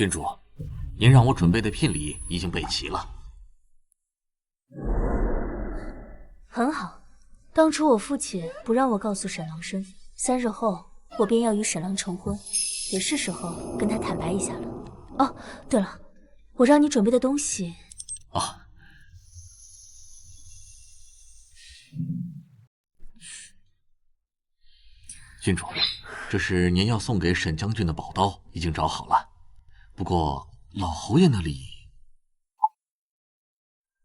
郡主，您让我准备的聘礼已经备齐了。很好，当初我父亲不让我告诉沈郎身份，3日后我便要与沈郎成婚，也是时候跟他坦白一下了。哦，对了，我让你准备的东西。啊，郡主，这是您要送给沈将军的宝刀，已经找好了。不过老侯爷那里，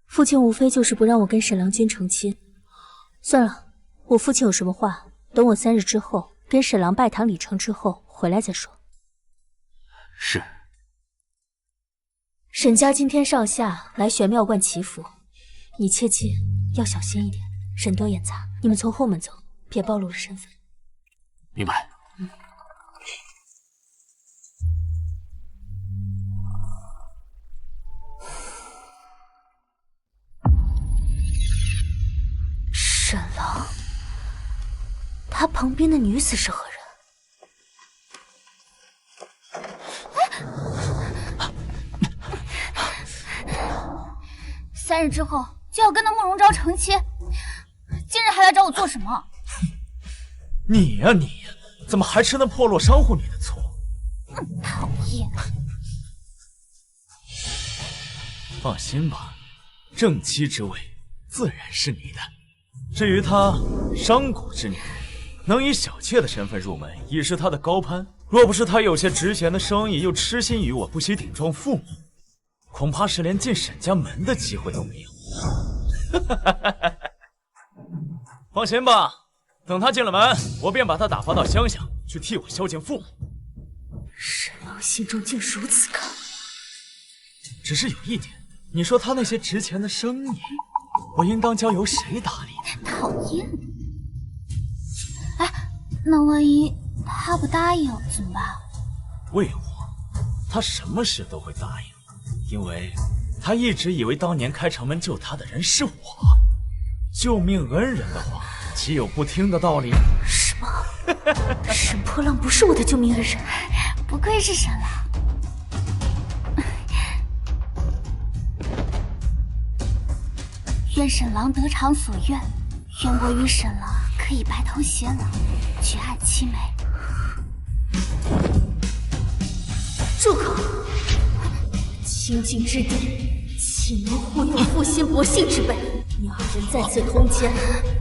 父亲无非就是不让我跟沈郎君成亲。算了，我父亲有什么话，等我3日之后跟沈郎拜堂礼成之后回来再说。是。沈家今天上下来玄妙观祈福，你切记要小心一点，人多眼杂。你们从后门走，别暴露了身份。明白。沈郎，他旁边的女子是何人？3日之后就要跟那慕容昭成亲，今日还来找我做什么？你呀你，怎么还吃那破落商户女的醋？讨厌！放心吧，正妻之位自然是你的。至于她商贾之女，能以小妾的身份入门，已是她的高攀。若不是她有些值钱的生意，又痴心于我，不惜顶撞父母，恐怕是连进沈家门的机会都没有。放心吧，等她进了门，我便把她打发到乡下去替我孝敬父母。沈郎心中竟如此高。只是有一点，你说他那些值钱的生意，我应当交由谁打理呢？讨厌！哎，那万一他不答应怎么办？为我，他什么事都会答应，因为他一直以为当年开城门救他的人是我。救命恩人的话，岂有不听的道理？什么？沈破浪不是我的救命恩人？不愧是沈郎。愿沈郎得偿所愿，愿我与沈郎可以白头偕老，举案齐眉。住口！清净之地，岂能护佑负心薄幸之辈？你二人在此通奸，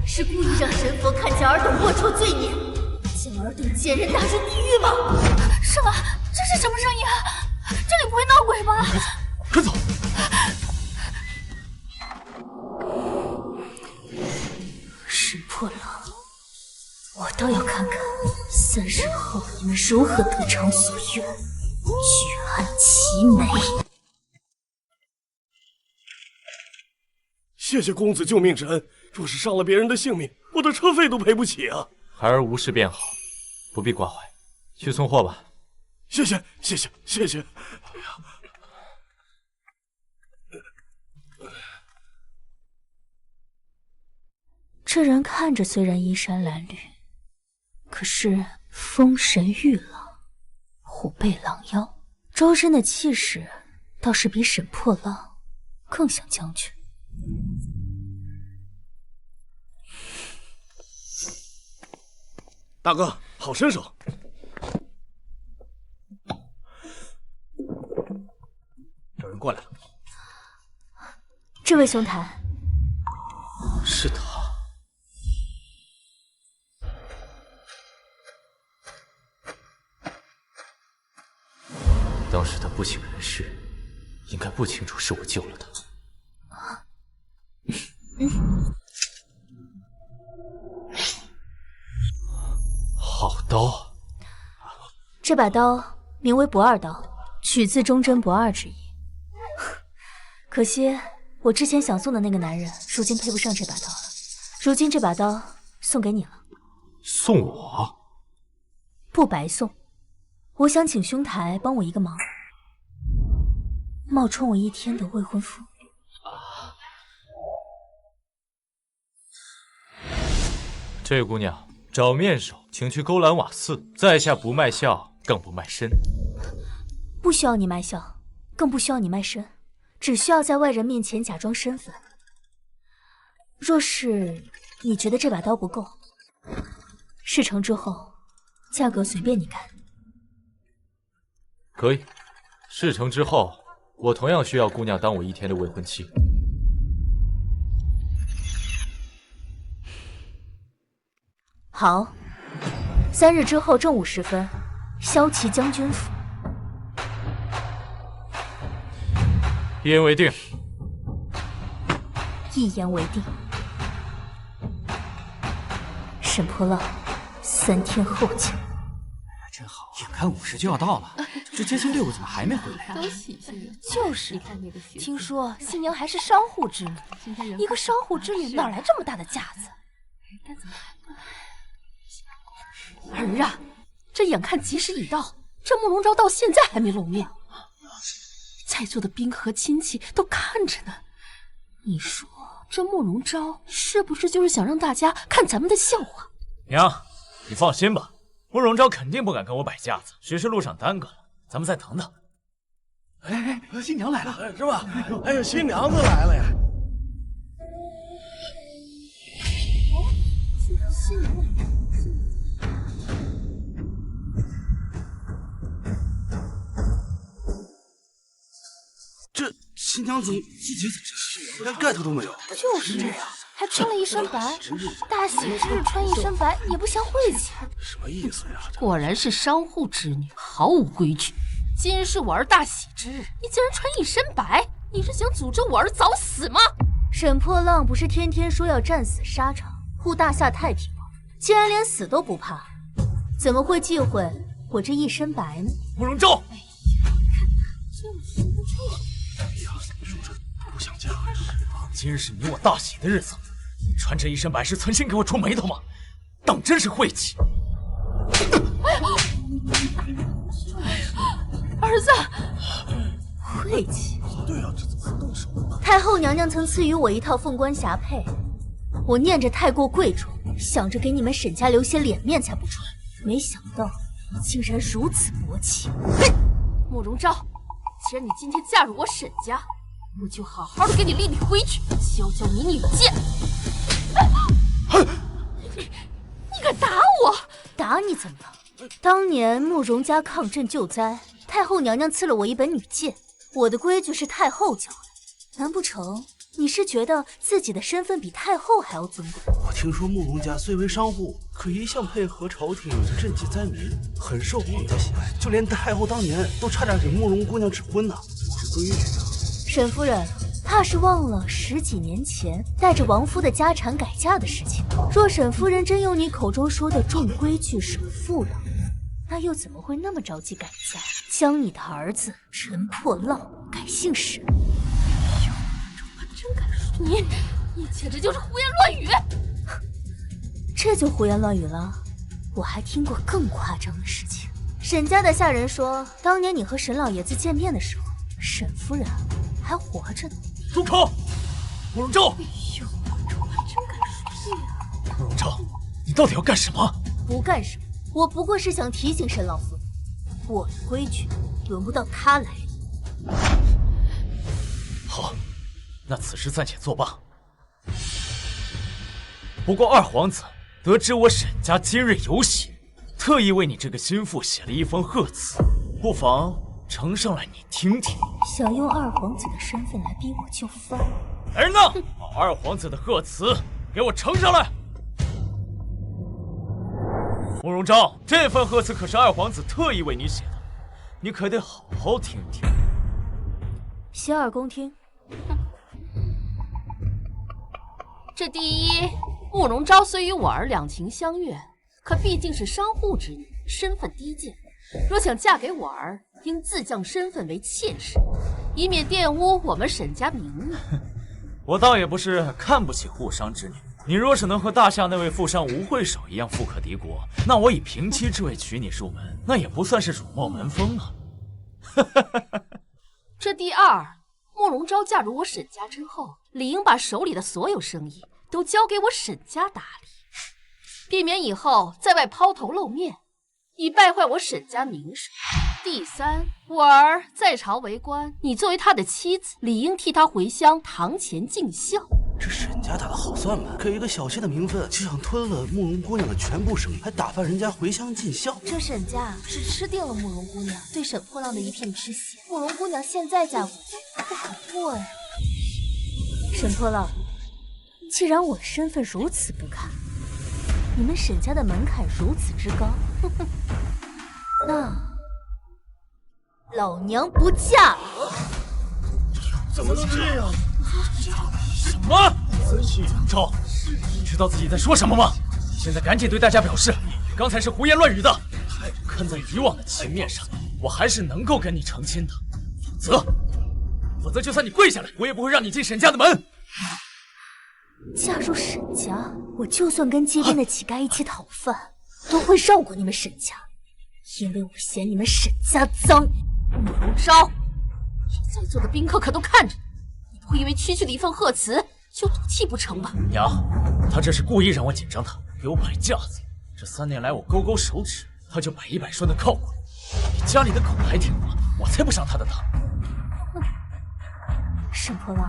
是故意让神佛看见尔等龌龊罪孽，将尔等奸人打入地狱吗？沈郎，这是什么声音啊？这里不会闹鬼吧？快走！沈破浪，我倒要看看3日后你们如何得偿所愿，举案齐眉。谢谢公子救命之恩，若是伤了别人的性命，我的车费都赔不起啊！孩儿无事便好，不必挂怀，去送货吧。谢谢。这人看着虽然衣衫褴褛，可是风神玉朗，虎背狼腰，周身的气势倒是比沈破浪更像将军。大哥，好身手！有人过来了。这位兄台，是他。当时他不省人事，应该不清楚是我救了他。好刀！这把刀名为不二刀，取自忠贞不二之意。可惜我之前想送的那个男人，如今配不上这把刀了。如今这把刀送给你了。送我？不白送。我想请兄台帮我一个忙，冒充我1天的未婚夫。这位姑娘，找面首，请去勾栏瓦寺，在下不卖笑，更不卖身。不需要你卖笑，更不需要你卖身，只需要在外人面前假装身份。若是你觉得这把刀不够，事成之后，价格随便你开。可以，事成之后，我同样需要姑娘当我1天的未婚妻。好，3日之后正午时分，骁骑将军府。一言为定。一言为定。沈破浪，3天后见。真好，眼看50就要到了，这接亲6个怎么还没回来呀？都喜庆了。就是，听说新娘还是商户之女，一个商户之女哪来这么大的架子？儿啊，这眼看吉时已到，这慕容昭到现在还没露面，在座的宾客亲戚都看着呢。你说这慕容昭是不是就是想让大家看咱们的笑话？娘，你放心吧，慕容昭肯定不敢跟我摆架子，只是路上耽搁了，咱们再等等。哎，新娘来了，是吧？哎呀，新娘子来了呀！新娘来了。这新娘子季节怎么连盖头都没有？就是这样，还穿了一身白，大喜之日穿一身白也不像晦气。什么意思呀？果然是商户之女，毫无规矩。今日是我儿大喜之日，你竟然穿一身白，你是想诅咒我儿早死吗？沈破浪不是天天说要战死沙场，护大夏太平吗？既然连死都不怕，怎么会忌讳我这一身白呢？慕容昭，不想嫁。今日是你我大喜的日子，你穿这一身白是存心给我触眉头吗？当真是晦气！儿子，晦气。对啊，这怎么动手了？太后娘娘曾赐予我一套凤冠霞帔，我念着太过贵重，想着给你们沈家留些脸面才不穿，没想到你竟然如此薄情。慕容昭，既然你今天嫁入我沈家，我就好好的给你立立规矩，教教你女贱。你敢打我？打你怎么了？当年慕容家抗震救灾，太后娘娘赐了我一本女诫，我的规矩是太后教的。难不成你是觉得自己的身份比太后还要尊贵？我听说慕容家虽为商户，可一向配合朝廷赈济灾民，很受皇家喜爱。就连太后当年都差点给慕容姑娘指婚呢。是规矩啊。沈夫人，怕是忘了10几年前带着王夫的家产改嫁的事情。若沈夫人真有你口中说的重规矩守妇了，那又怎么会那么着急改嫁，将你的儿子陈破浪改姓沈？真敢说！你简直就是胡言乱语！这就胡言乱语了？我还听过更夸张的事情。沈家的下人说，当年你和沈老爷子见面的时候，沈夫人还活着呢。住口！慕容昭！哎呦，真敢说呀！慕容昭，你到底要干什么？不干什么，我不过是想提醒沈老夫人，我的规矩轮不到她来理。好，那此事暂且作罢。不过二皇子得知我沈家今日有喜，特意为你这个心腹写了一封贺词，不妨呈上来你听听。想用二皇子的身份来逼我就范？来人呐，把二皇子的贺词给我呈上来。慕容昭，这份贺词可是二皇子特意为你写的，你可得好好听听。洗耳恭听。这第一，慕容昭虽与我儿两情相悦，可毕竟是商户之女，身份低贱。若想嫁给我儿，应自降身份为妾室，以免玷污我们沈家名誉。我倒也不是看不起护商之女，你若是能和大夏那位富商吴会首一样富可敌国，那我以平妻之位娶你入门，那也不算是辱没门风啊。这第二，慕容昭嫁入我沈家之后，理应把手里的所有生意都交给我沈家打理，避免以后在外抛头露面，以败坏我沈家名声。第三，我儿在朝为官，你作为他的妻子，理应替他回乡堂前尽孝。这沈家打的好算盘，给一个小妾的名分，就想吞了慕容姑娘的全部生命，还打发人家回乡尽孝。这沈家是吃定了慕容姑娘对沈破浪的一片痴心。慕容姑娘现在嫁过去，不可过呀。沈破浪，既然我的身份如此不堪，你们沈家的门槛如此之高，那老娘不嫁了。怎么能这样？什么？赵，你知道自己在说什么吗？你现在赶紧对大家表示，你刚才是胡言乱语的。看在以往的情面上，我还是能够跟你成亲的。否则就算你跪下来，我也不会让你进沈家的门。嫁入沈家，我就算跟街边的乞丐一起讨饭，都会绕过你们沈家，因为我嫌你们沈家脏。慕容昭，在座的宾客可都看着你，不会因为区区的一份贺词就赌气不成吧？娘，他这是故意让我紧张他，给我摆架子。这3年来我勾勾手指，他就百依百顺的靠我，比家里的狗还听话，我才不上他的当。沈破浪，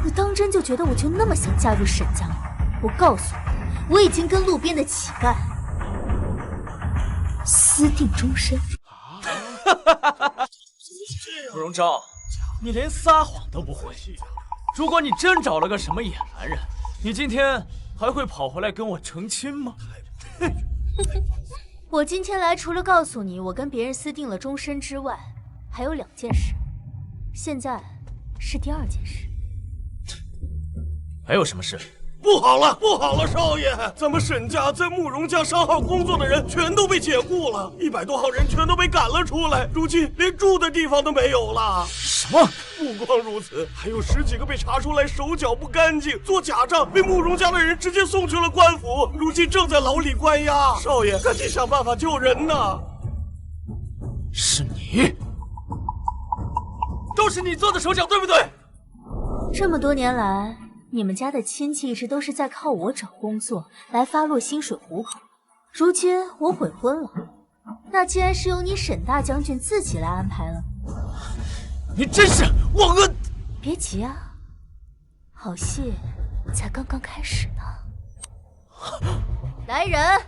你当真就觉得我就那么想嫁入沈家吗？我告诉你，我已经跟路边的乞丐私定终身。慕容昭，你连撒谎都不会。如果你真找了个什么野男人，你今天还会跑回来跟我成亲吗？我今天来除了告诉你我跟别人私定了终身之外，还有2件事。现在是第2件事。还有什么事？不好了，不好了，少爷！咱们沈家在慕容家商号工作的人全都被解雇了，100多号人全都被赶了出来，如今连住的地方都没有了。什么？不光如此，还有10几个被查出来手脚不干净，做假账，被慕容家的人直接送去了官府，如今正在牢里关押。少爷，赶紧想办法救人呐！是你？都是你做的手脚，对不对？这么多年来，你们家的亲戚一直都是在靠我找工作来发落薪水糊口，如今我悔婚了，那既然是由你沈大将军自己来安排了，你真是忘恩！别急啊，好戏才刚刚开始呢。来人！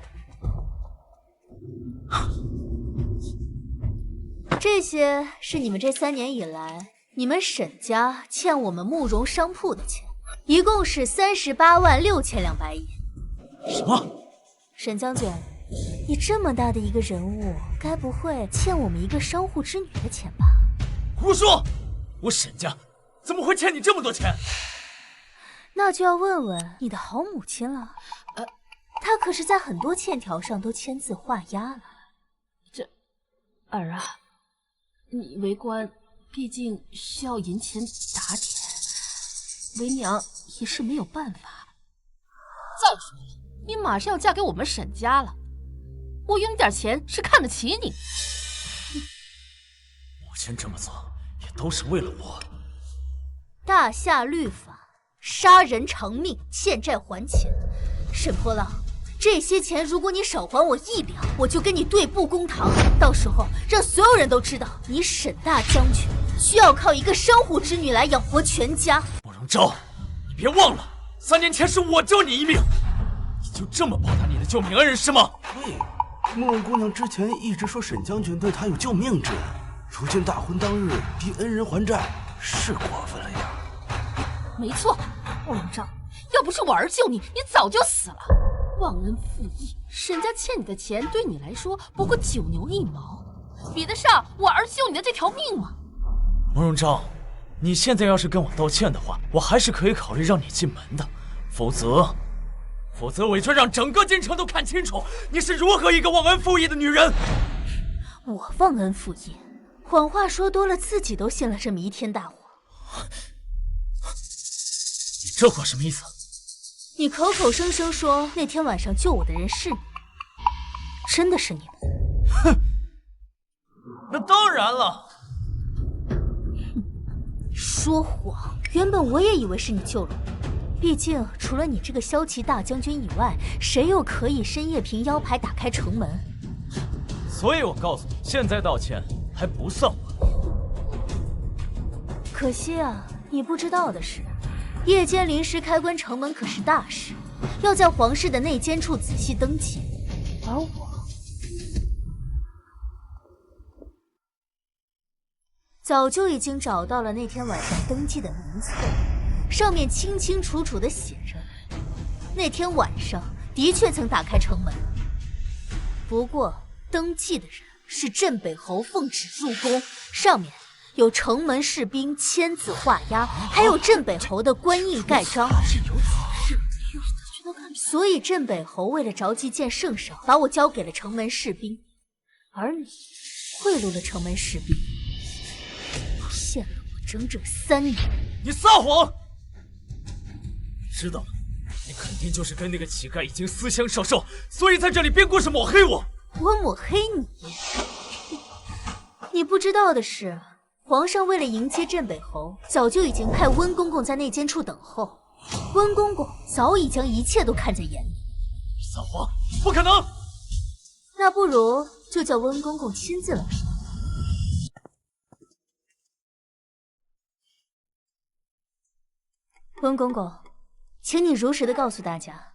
这些是你们这3年以来你们沈家欠我们慕容商铺的钱，一共是38万6200银。什么？沈将军，你这么大的一个人物，该不会欠我们一个商户之女的钱吧？胡说！我沈家怎么会欠你这么多钱？那就要问问你的好母亲了。她可是在很多欠条上都签字画押了。这儿啊，你为官毕竟需要银钱打点，为娘也是没有办法。再说了，你马上要嫁给我们沈家了，我有你点钱是看得起你。母亲这么做也都是为了我。大夏律法，杀人偿命，欠债还钱。沈破浪，这些钱如果你少还我1两，我就跟你对簿公堂，到时候让所有人都知道你沈大将军需要靠一个商户之女来养活全家。慕容昭，你别忘了，3年前是我救你一命，你就这么报答你的救命恩人是吗？对，慕容姑娘之前一直说沈将军对她有救命之恩，如今大婚当日逼恩人还债，是过分了呀。没错，慕容昭，要不是我儿救你，你早就死了。忘恩负义，沈家欠你的钱对你来说不过9牛1毛，比得上我儿救你的这条命吗？慕容昭，你现在要是跟我道歉的话，我还是可以考虑让你进门的，否则我就让整个京城都看清楚你是如何一个忘恩负义的女人。我忘恩负义，谎话说多了，自己都信了这弥天大谎。你这话什么意思？你口口声声说那天晚上救我的人是你，真的是你吗？哼，那当然了。说谎！原本我也以为是你救了我，毕竟除了你这个骁骑大将军以外，谁又可以深夜凭腰牌打开城门？所以我告诉你，现在道歉还不算晚。可惜啊，你不知道的是，夜间临时开关城门可是大事，要在皇室的内监处仔细登记。而我早就已经找到了那天晚上登记的名册，上面清清楚楚地写着，那天晚上的确曾打开城门。不过登记的人是镇北侯奉旨入宫，上面有城门士兵签字画押，还有镇北侯的官印盖章。所以镇北侯为了着急见圣上，把我交给了城门士兵，而你贿赂了城门士兵，骗了我整整3年。你撒谎！知道了，你肯定就是跟那个乞丐已经私相授受，所以在这里编故事抹黑我。我抹黑你？你不知道的是，皇上为了迎接镇北侯，早就已经派温公公在内监处等候。温公公早已将一切都看在眼里。撒谎！不可能！那不如就叫温公公亲自来说。温公公，请你如实的告诉大家，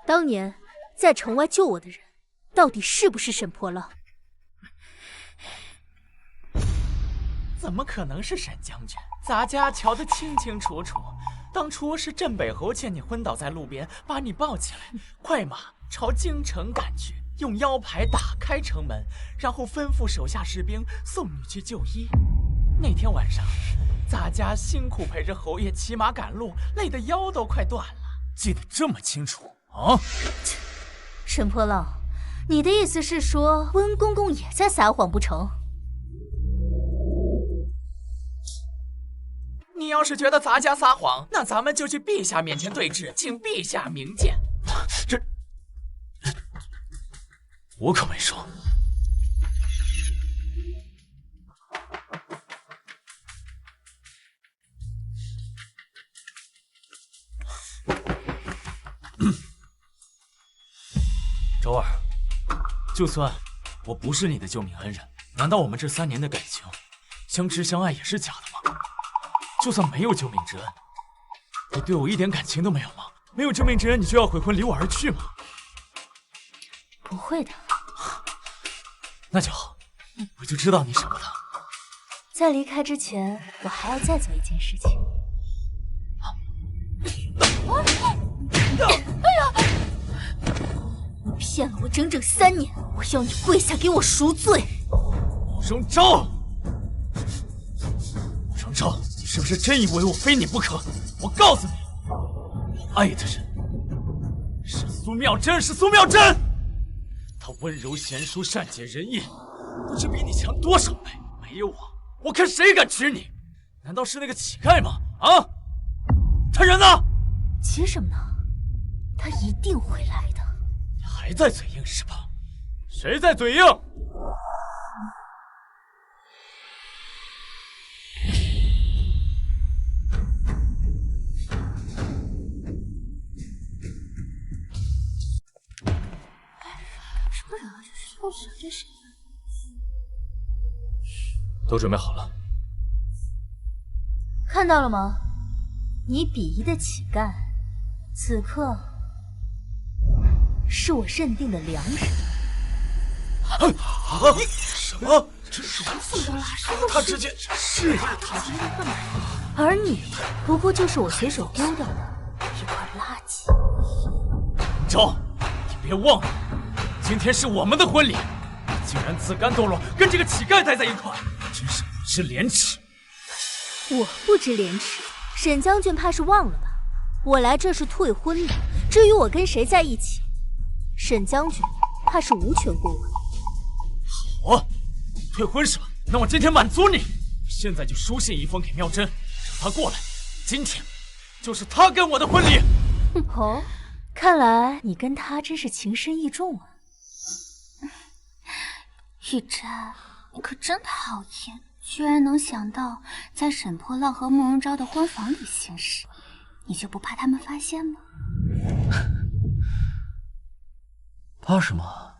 当年在城外救我的人，到底是不是沈破浪？怎么可能是沈将军？咱家瞧得清清楚楚。当初是镇北侯见你昏倒在路边，把你抱起来，快马朝京城赶去，用腰牌打开城门，然后吩咐手下士兵送你去就医。那天晚上，咱家辛苦陪着侯爷骑马赶路，累得腰都快断了。记得这么清楚啊！沈破浪，你的意思是说温公公也在撒谎不成？你要是觉得咱家撒谎，那咱们就去陛下面前对质，请陛下明鉴。这我可没说。周儿，就算我不是你的救命恩人，难道我们这3年的感情，相知相爱也是假的吗？就算没有救命之恩，你对我一点感情都没有吗？没有救命之恩，你就要悔婚离我而去吗？不会的。那就好，我就知道你舍不得。在离开之前，我还要再做一件事情。哎呀！你骗了我整整3年，我要你跪下给我赎罪！慕容昭，慕容昭，你是不是真以为我非你不可？我告诉你，我爱的人是苏妙真，是苏妙真。她温柔贤淑，善解人意，不知比你强多少倍。没有我看谁敢娶你？难道是那个乞丐吗？啊，他人呢？急什么呢？他一定会来的。你还在嘴硬是吧？谁在嘴硬？这是都准备好了。看到了吗？你鄙夷的乞丐，此刻是我认定的良人。什么？这是他直接是他，而你不过就是我随手丢掉的一块垃圾。昭，你别忘了，今天是我们的婚礼，你竟然自甘堕落，跟这个乞丐待在一块，真是不知廉耻。我不知廉耻，沈将军怕是忘了吧？我来这是退婚的，至于我跟谁在一起，沈将军怕是无权过问。好啊，退婚是吧？那我今天满足你，现在就书信一封给妙真，让她过来。今天就是她跟我的婚礼。哦，看来你跟他真是情深意重啊。玉珍，你可真讨厌，居然能想到在沈破浪和慕容昭的婚房里行事，你就不怕他们发现吗？怕什么？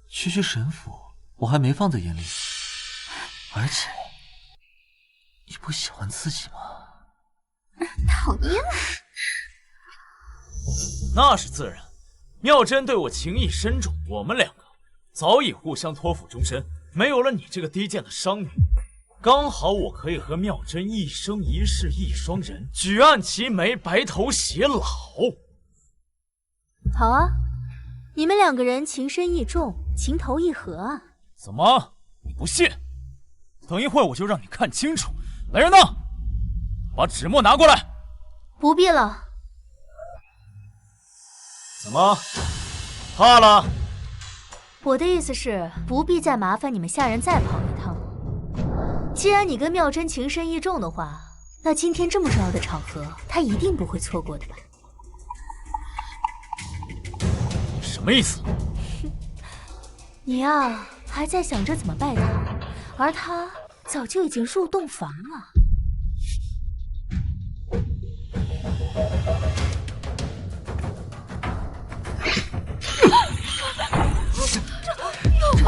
区区沈府，我还没放在眼里。而且，你不喜欢自己吗？讨厌。那是自然。妙真对我情意深重，我们两个早已互相托付终身。没有了你这个低贱的商女，刚好我可以和妙真一生一世一双人，举案齐眉，白头偕老。好啊，你们两个人情深意重，情投意合啊。怎么，你不信？等一会我就让你看清楚。来人呐，把纸墨拿过来。不必了。怎么，怕了？我的意思是，不必再麻烦你们下人再跑一趟。既然你跟妙真情深意重的话，那今天这么重要的场合，他一定不会错过的吧？什么意思？你呀，还在想着怎么拜他，而他早就已经入洞房了。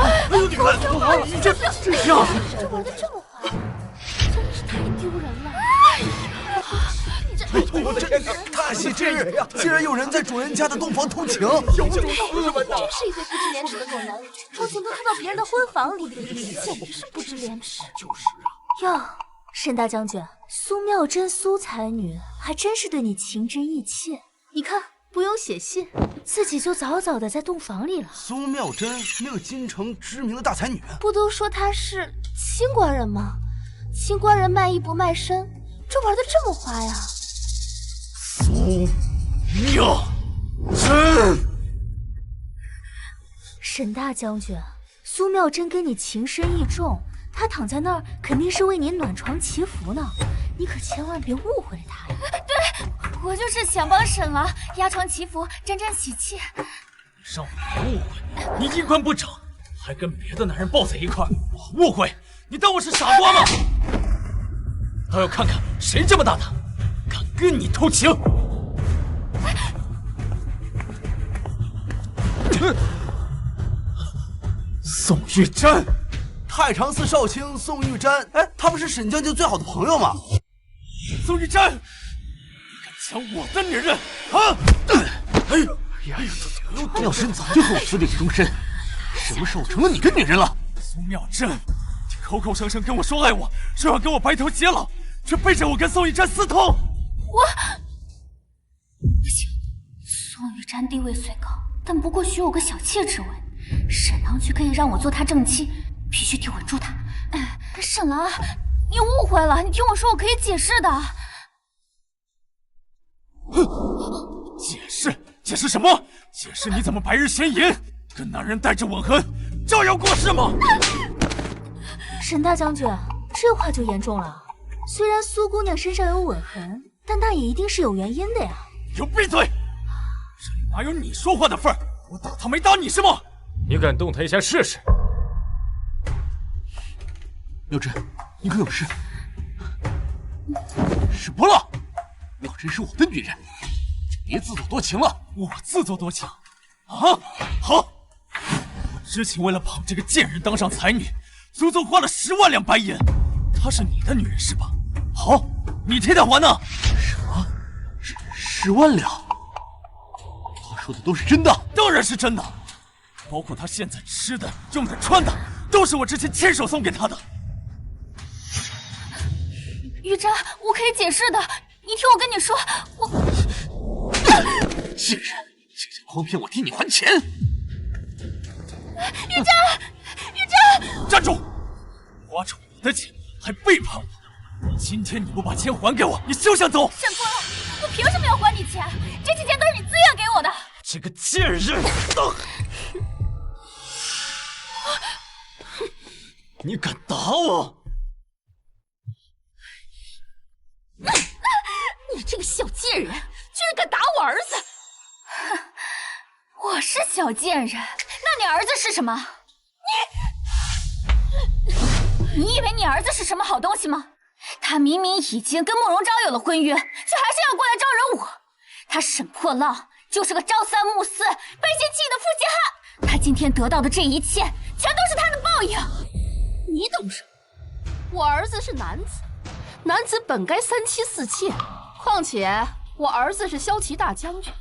哎呦，你看，你这样，这玩的这么坏，真是太丢人了！我的天哪，大喜之日呀！竟然有人在主人家的洞房偷情，真是一对不知廉耻的狗男女，偷情都偷到别人的婚房里，简直是不知廉耻。就是啊。哟，沈大将军，苏妙真苏才女还真是对你情真意切。你看，不用写信，自己就早早的在洞房里了。苏妙真，那个京城知名的大才女，不都说她是清官人吗？清官人卖艺不卖身，这玩的这么花呀！苏妙真，沈大将军，苏妙真跟你情深意重，她躺在那儿肯定是为你暖床祈福呢，你可千万别误会了她呀。对，我就是想帮沈郎压床祈福，沾沾喜气。你让我别误会，你衣冠不整，还跟别的男人抱在一块儿，我误会？你当我是傻瓜吗？倒要看看谁这么大胆，敢跟你偷情！宋玉珍，太常寺少卿宋玉珍，哎，他不是沈将军最好的朋友吗？宋玉珍，你敢抢我的女人啊！哎呀，妙真早就和我私定终身，什么时候成了你的女人了？苏妙真，你口口声声跟我说爱我，说要跟我白头偕老，却背着我跟宋玉珍私通。不行，宋玉珍地位虽高，但不过许我个小妾之位，沈郎却可以让我做他正妻，必须得稳住他。沈郎，你误会了，你听我说，我可以解释的。解释？解释什么？解释你怎么白日仙淫，跟男人带着吻痕，招摇过市吗？沈大将军，这话就严重了。虽然苏姑娘身上有吻痕，但那也一定是有原因的呀。给我闭嘴！这里哪有你说话的份儿？我打他没打你是吗？你敢动他一下试试？妙真，你可有事？是不了，妙真是我的女人，别自作多情了。我自作多情？啊，好，我之前为了捧这个贱人当上才女，足足花了10万两白银。她是你的女人是吧？好，你替她还呢。什么？10万两？他说的都是真的？当然是真的，包括她现在吃的、用的、穿的，都是我之前亲手送给她的。玉珍，我可以解释的，你听我跟你说，我……贱人，竟想诓骗我替你还钱！玉珍，站住！花着我的钱还背叛我！今天你不把钱还给我，你休想走！沈波，我凭什么要还你钱？这些钱都是你自愿给我的。这个贱人！你敢打我？你这个小贱人，居然敢打我儿子！我是小贱人，那你儿子是什么？你以为你儿子是什么好东西吗？他明明已经跟慕容昭有了婚约，却还是要过来招惹我。他沈破浪就是个朝三暮四、背信弃义的负心汉。他今天得到的这一切，全都是他的报应。你懂什么？我儿子是男子，男子本该3妻4妾。况且我儿子是骁骑大将军，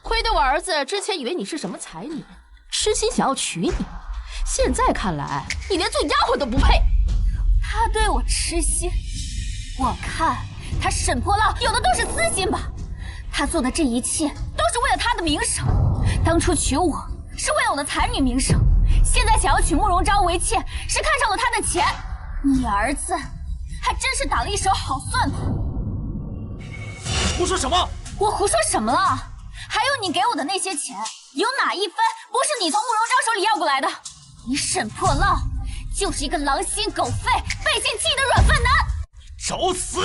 亏得我儿子之前以为你是什么才女，痴心想要娶你。现在看来，你连做丫鬟都不配。他对我痴心，我看他沈破浪有的都是私心吧。他做的这一切都是为了他的名声。当初娶我是为了我的才女名声，现在想要娶慕容昭为妾，是看上了他的钱。你儿子还真是打了一手好算盘。胡说什么？我胡说什么了？还有你给我的那些钱，有哪一分不是你从慕容昭手里要过来的？你沈破浪就是一个狼心狗肺、背信弃义的软饭男！找死！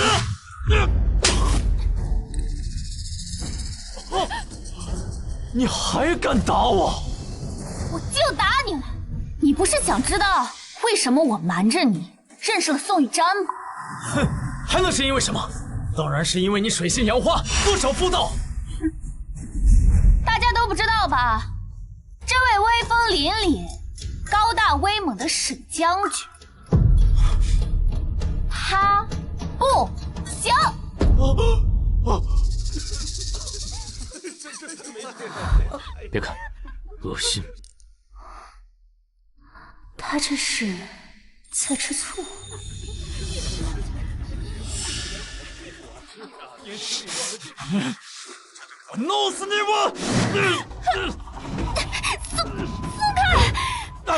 你还敢打我？我就打你了！你不是想知道为什么我瞒着你认识了宋玉瞻吗？哼，还能是因为什么？当然是因为你水性杨花，不守妇道。大家都不知道吧？这位威风凛凛、高大威猛的沈将军，他不行。别看，恶心。他这是在吃醋。我弄死你！我松开！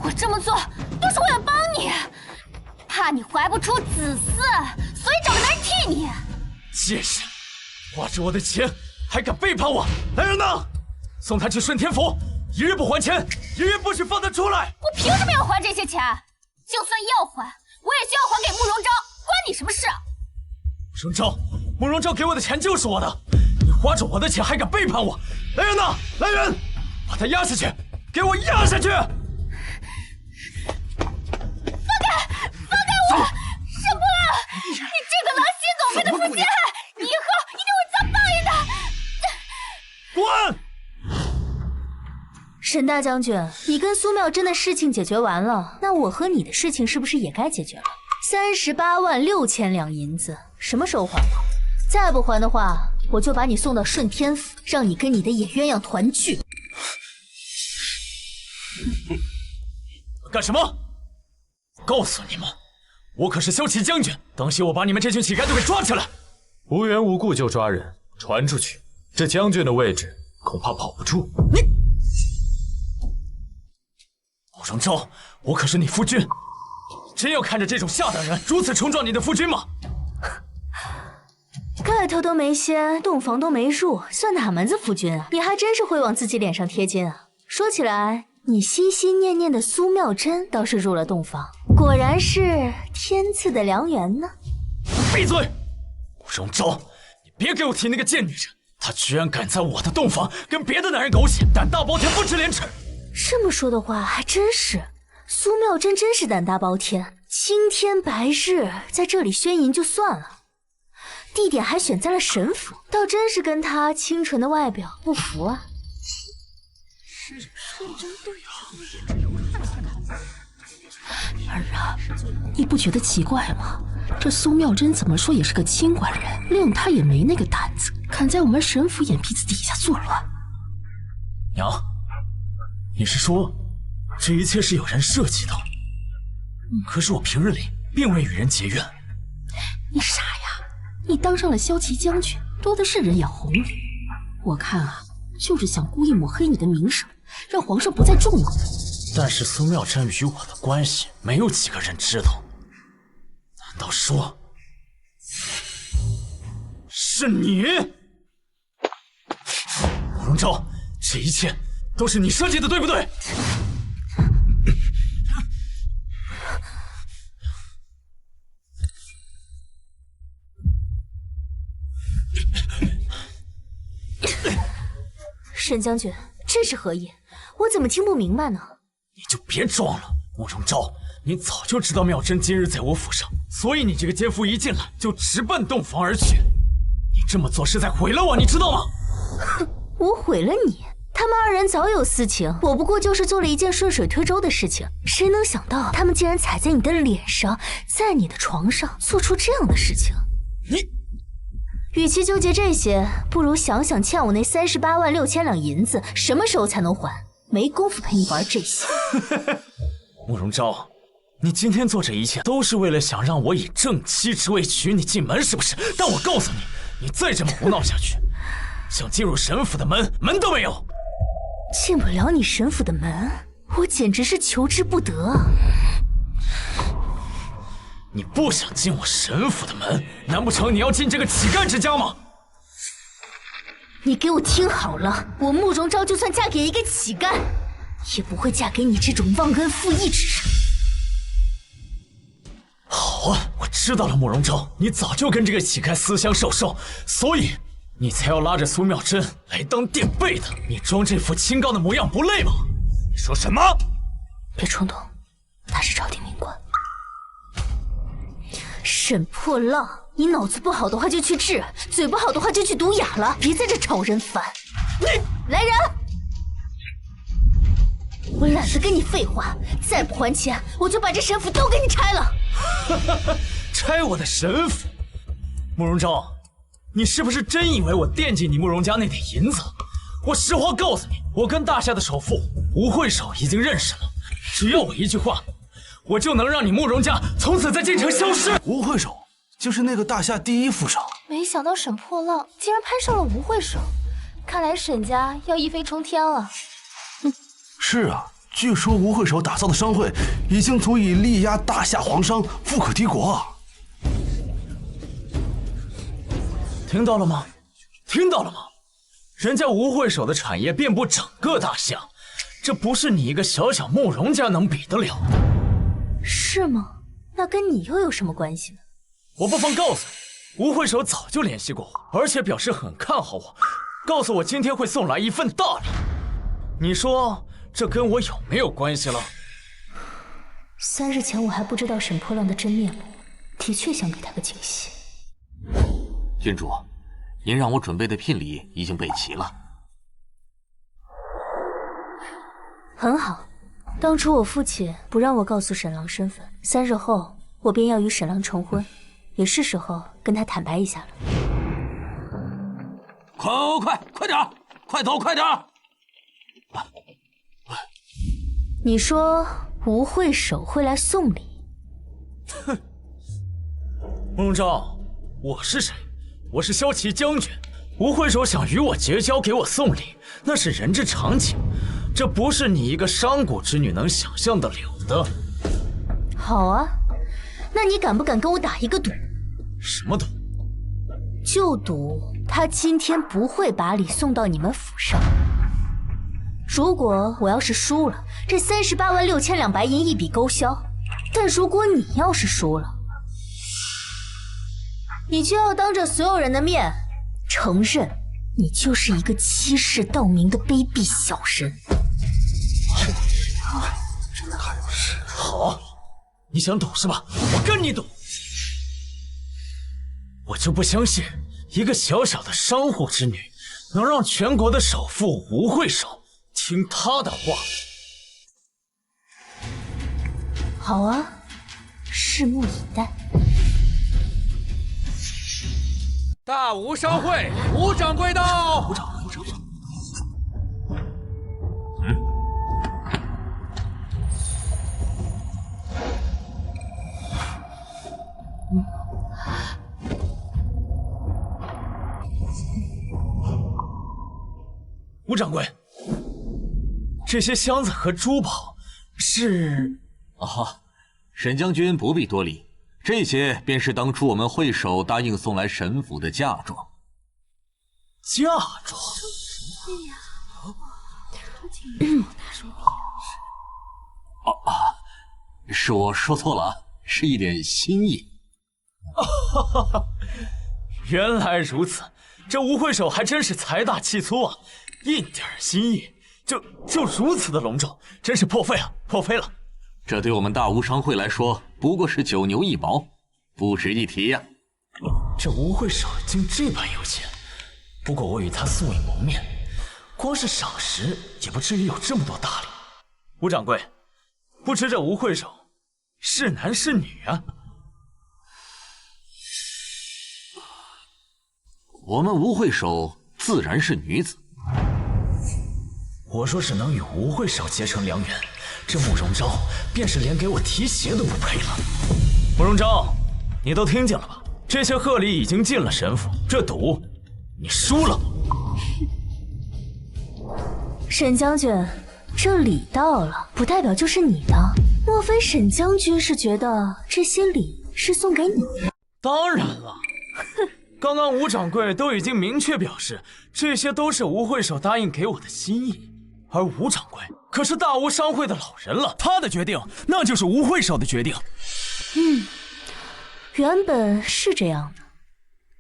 我这么做都是为了帮你，怕你怀不出子嗣，所以找个男人替你。结实，花着我的钱还敢背叛我！来人呐，送他去顺天府，一日不还钱，一日不许放他出来！我凭什么要还这些钱？就算要还，我也需要还给慕容昭，关你什么事啊？慕容昭给我的钱就是我的，你花着我的钱还敢背叛我！来人呐，来人，把他压下去，给我压下去！放开我！沈破浪，你这个狼心狗肺的负心汉，你以后一定会遭报应的！滚！沈大将军，你跟苏妙真的事情解决完了，那我和你的事情是不是也该解决了？386000两银子，什么时候还我？再不还的话，我就把你送到顺天府，让你跟你的野鸳鸯团聚。干什么？告诉你们，我可是骁骑将军，当心我把你们这群乞丐都给抓起来！无缘无故就抓人，传出去，这将军的位置恐怕保不住。你，慕容昭，我可是你夫君，真要看着这种下等人如此冲撞你的夫君吗？盖头都没掀，洞房都没入，算哪门子夫君啊？你还真是会往自己脸上贴金啊！说起来，你心心念念的苏妙真倒是入了洞房，果然是天赐的良缘呢。闭嘴！慕容昭，你别给我提那个贱女人，她居然敢在我的洞房跟别的男人苟且，胆大包天，不知廉耻。这么说的话，还真是，苏妙真真是胆大包天，青天白日在这里宣淫就算了。地点还选在了沈府，倒真是跟他清纯的外表不符啊！儿啊，你不觉得奇怪吗？这苏妙真怎么说也是个清官人，令他也没那个胆子，敢在我们沈府眼皮子底下作乱。娘，你是说这一切是有人设计的？可是我平日里并未与人结怨。你傻呀！你当上了骁骑将军，多的是人眼红你。我看啊，就是想故意抹黑你的名声，让皇上不再重用你。但是苏妙真与我的关系，没有几个人知道。难道说是你？慕容昭，这一切都是你设计的，对不对？沈将军，这是何意？我怎么听不明白呢？你就别装了，慕容昭，你早就知道妙真今日在我府上，所以你这个奸夫一进来就直奔洞房而去。你这么做是在毁了我，你知道吗？哼，我毁了你？他他们二人早有私情，我不过就是做了一件顺水推舟的事情。谁能想到他们竟然踩在你的脸上，在你的床上做出这样的事情？你，与其纠结这些，不如想想欠我那38万6千两银子什么时候才能还？没工夫陪你玩这些。慕容昭，你今天做这一切都是为了想让我以正妻之位娶你进门，是不是？但我告诉你，你再这么胡闹下去，想进入神府的门都没有。进不了你神府的门，我简直是求之不得。你不想进我神府的门，难不成你要进这个乞丐之家吗？你给我听好了，我慕容昭就算嫁给一个乞丐，也不会嫁给你这种忘恩负义之人。好啊，我知道了，慕容昭，你早就跟这个乞丐私相授受，所以你才要拉着苏妙珍来当垫背的。你装这副清高的模样不累吗？你说什么？别冲动，他是朝廷命官。沈破浪，你脑子不好的话就去治，嘴不好的话就去读哑了，别在这吵人烦。你来人！我懒得跟你废话，再不还钱，我就把这神府都给你拆了。拆我的神府？慕容昭，你是不是真以为我惦记你慕容家那点银子？我实话告诉你，我跟大夏的首富吴会首已经认识了，只要我一句话，我就能让你慕容家从此在京城消失。吴会首就是那个大夏第一富商。没想到沈破浪竟然攀上了吴会首，看来沈家要一飞冲天了。是啊，据说吴会首打造的商会已经足以力压大夏皇商，富可敌国啊！听到了吗？听到了吗？人家吴会首的产业遍布整个大夏，这不是你一个小小慕容家能比得了的。是吗？那跟你又有什么关系呢？我不妨告诉你，吴会首早就联系过我，而且表示很看好我，告诉我今天会送来一份大礼。你说这跟我有没有关系了？3日前我还不知道沈破浪的真面目，的确想给他个惊喜。郡主，您让我准备的聘礼已经备齐了。很好，当初我父亲不让我告诉沈浪身份，3日后我便要与沈浪成婚，也是时候跟他坦白一下了。快点，快走，快点！你说吴会首会来送礼？哼，慕容昭，我是谁？我是骁骑将军。吴会首想与我结交，给我送礼，那是人之常情，这不是你一个商贾之女能想象得了的。好啊，那你敢不敢跟我打一个赌？什么赌？就赌他今天不会把礼送到你们府上。如果我要是输了，这38万6千两白银一笔勾销；但如果你要是输了，你就要当着所有人的面承认你就是一个欺世盗名的卑鄙小人。真的太有势了。好，你想赌是吧？我跟你赌。我就不相信一个小小的商户之女能让全国的首富吴会首听她的话。好啊，拭目以待。大吴商会，吴掌柜到。鼓掌。吴掌柜，这些箱子和珠宝是……沈将军不必多礼，这些便是当初我们会首答应送来沈府的嫁妆。嫁妆？是我说错了，是一点心意。原来如此，这吴会首还真是财大气粗啊！一点心意就如此的隆重，真是破费了，破费了。这对我们大吴商会来说，不过是9牛1毛，不值一提呀。这吴会首竟这般有钱，不过我与他素未谋面，光是赏识也不至于有这么多大礼。吴掌柜，不知这吴会首是男是女啊？我们吴会首自然是女子。我若是能与吴会首结成良缘，这慕容昭便是连给我提鞋都不配了。慕容昭，你都听见了吧？这些贺礼已经进了神府，这赌你输了。沈将军，这礼到了，不代表就是你的。莫非沈将军是觉得这些礼是送给你？当然了，刚刚吴掌柜都已经明确表示，这些都是吴会首答应给我的心意。而吴掌柜可是大吴商会的老人了，他的决定那就是吴会首的决定。原本是这样的，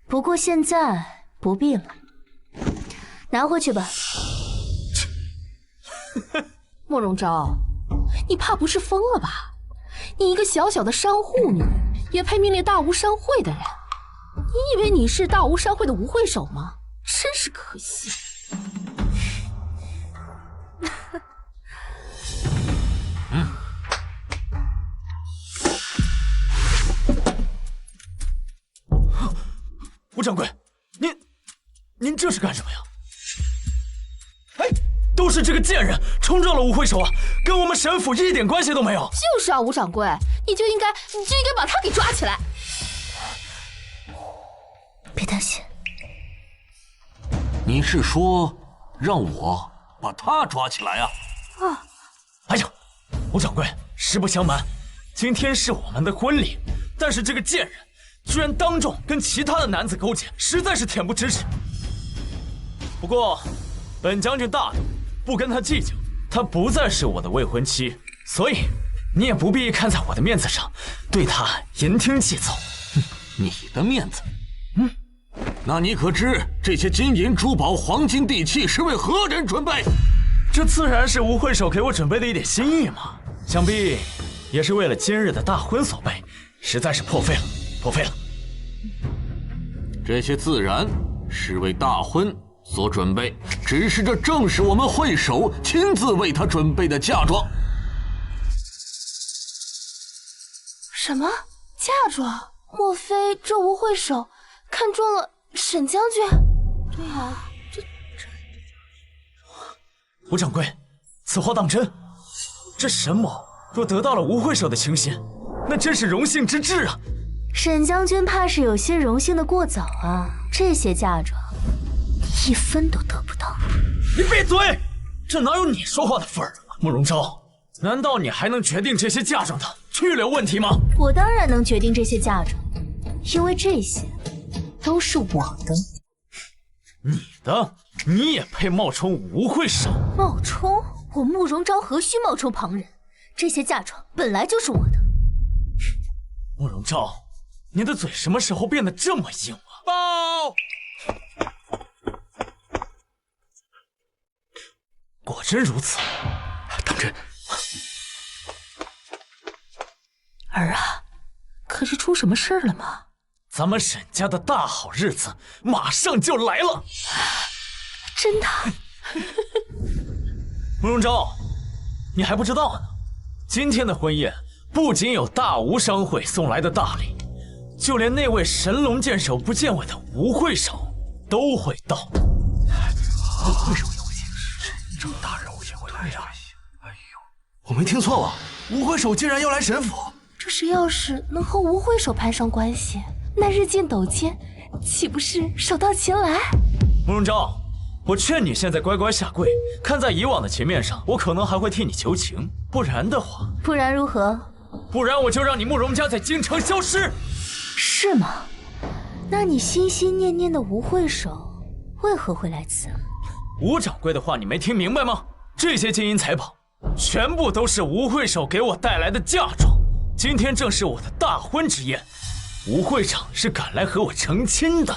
不过现在不必了，拿回去吧。慕容昭，你怕不是疯了吧？你一个小小的商户女，也配名列大吴商会的人？你以为你是大吴商会的吴会首吗？真是可惜。吴掌柜，您这是干什么呀？哎，都是这个贱人冲撞了吴会首啊，跟我们神府一点关系都没有。就是啊，吴掌柜，你就应该把他给抓起来。别担心。你是说让我把他抓起来啊？哎呀，吴掌柜，实不相瞒，今天是我们的婚礼，但是这个贱人居然当众跟其他的男子勾结，实在是恬不知耻。不过，本将军大度，不跟他计较。她不再是我的未婚妻，所以你也不必看在我的面子上，对她言听计从。你的面子？那你可知这些金银珠宝、黄金地器是为何人准备？这自然是吴会首给我准备的一点心意嘛，想必也是为了今日的大婚所备，实在是破费了。这些自然是为大婚所准备，只是这正是我们会首亲自为他准备的嫁妆。什么嫁妆？莫非这吴会首看中了沈将军？对啊，吴掌柜，此话当真？这沈某若得到了吴会首的倾心，那真是荣幸之至啊！沈将军怕是有些荣幸的过早啊，这些嫁妆一分都得不到。你闭嘴！这哪有你说话的份儿啊？慕容昭，难道你还能决定这些嫁妆的去留问题吗？我当然能决定这些嫁妆，因为这些都是我的。你的？你也配冒充吴会首？冒充？我慕容昭何须冒充旁人？这些嫁妆本来就是我的。慕容昭，你的嘴什么时候变得这么硬啊？报！果真如此。当真？儿啊，可是出什么事了吗？咱们沈家的大好日子马上就来了。真的？慕容昭，你还不知道呢。今天的婚宴不仅有大吴商会送来的大礼，就连那位神龙见首不见尾的吴会首都会到。吴会首有请，这么大人物也会来呀！哎呦，我没听错吧？吴会首竟然要来神府？这是要是能和吴会首攀上关系，那日进斗金岂不是手到擒来？慕容昭，我劝你现在乖乖下跪，看在以往的情面上，我可能还会替你求情。不然的话，不然如何？不然我就让你慕容家在京城消失。是吗？那你心心念念的吴会首为何会来此？吴掌柜的话你没听明白吗？这些金银财宝全部都是吴会首给我带来的嫁妆。今天正是我的大婚之宴，吴会长是赶来和我成亲的。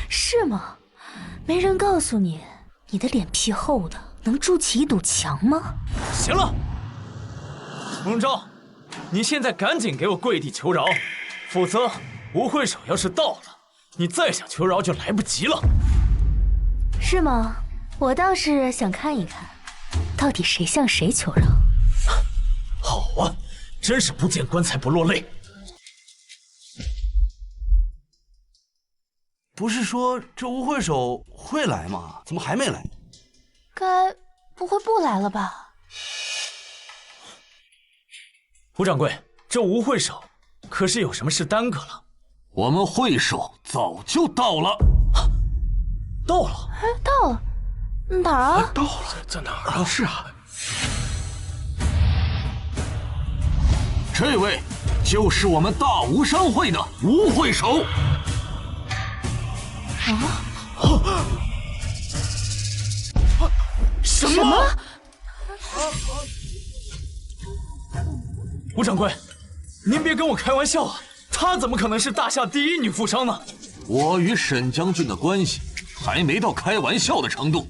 是吗？没人告诉你，你的脸皮厚的能筑起一堵墙吗？行了，慕容昭，你现在赶紧给我跪地求饶，否则吴会首要是到了，你再想求饶就来不及了。是吗？我倒是想看一看，到底谁向谁求饶。好啊，真是不见棺材不落泪。不是说这无会手会来吗？怎么还没来？该不会不来了吧？吴掌柜，这无会手可是有什么事耽搁了？我们会手早就到了。到了？哎，到了。哪儿啊？到了，在哪儿啊？是啊，这位就是我们大吴商会的吴会手。什么？吴掌柜，您别跟我开玩笑啊！她怎么可能是大夏第一女富商呢？我与沈将军的关系还没到开玩笑的程度。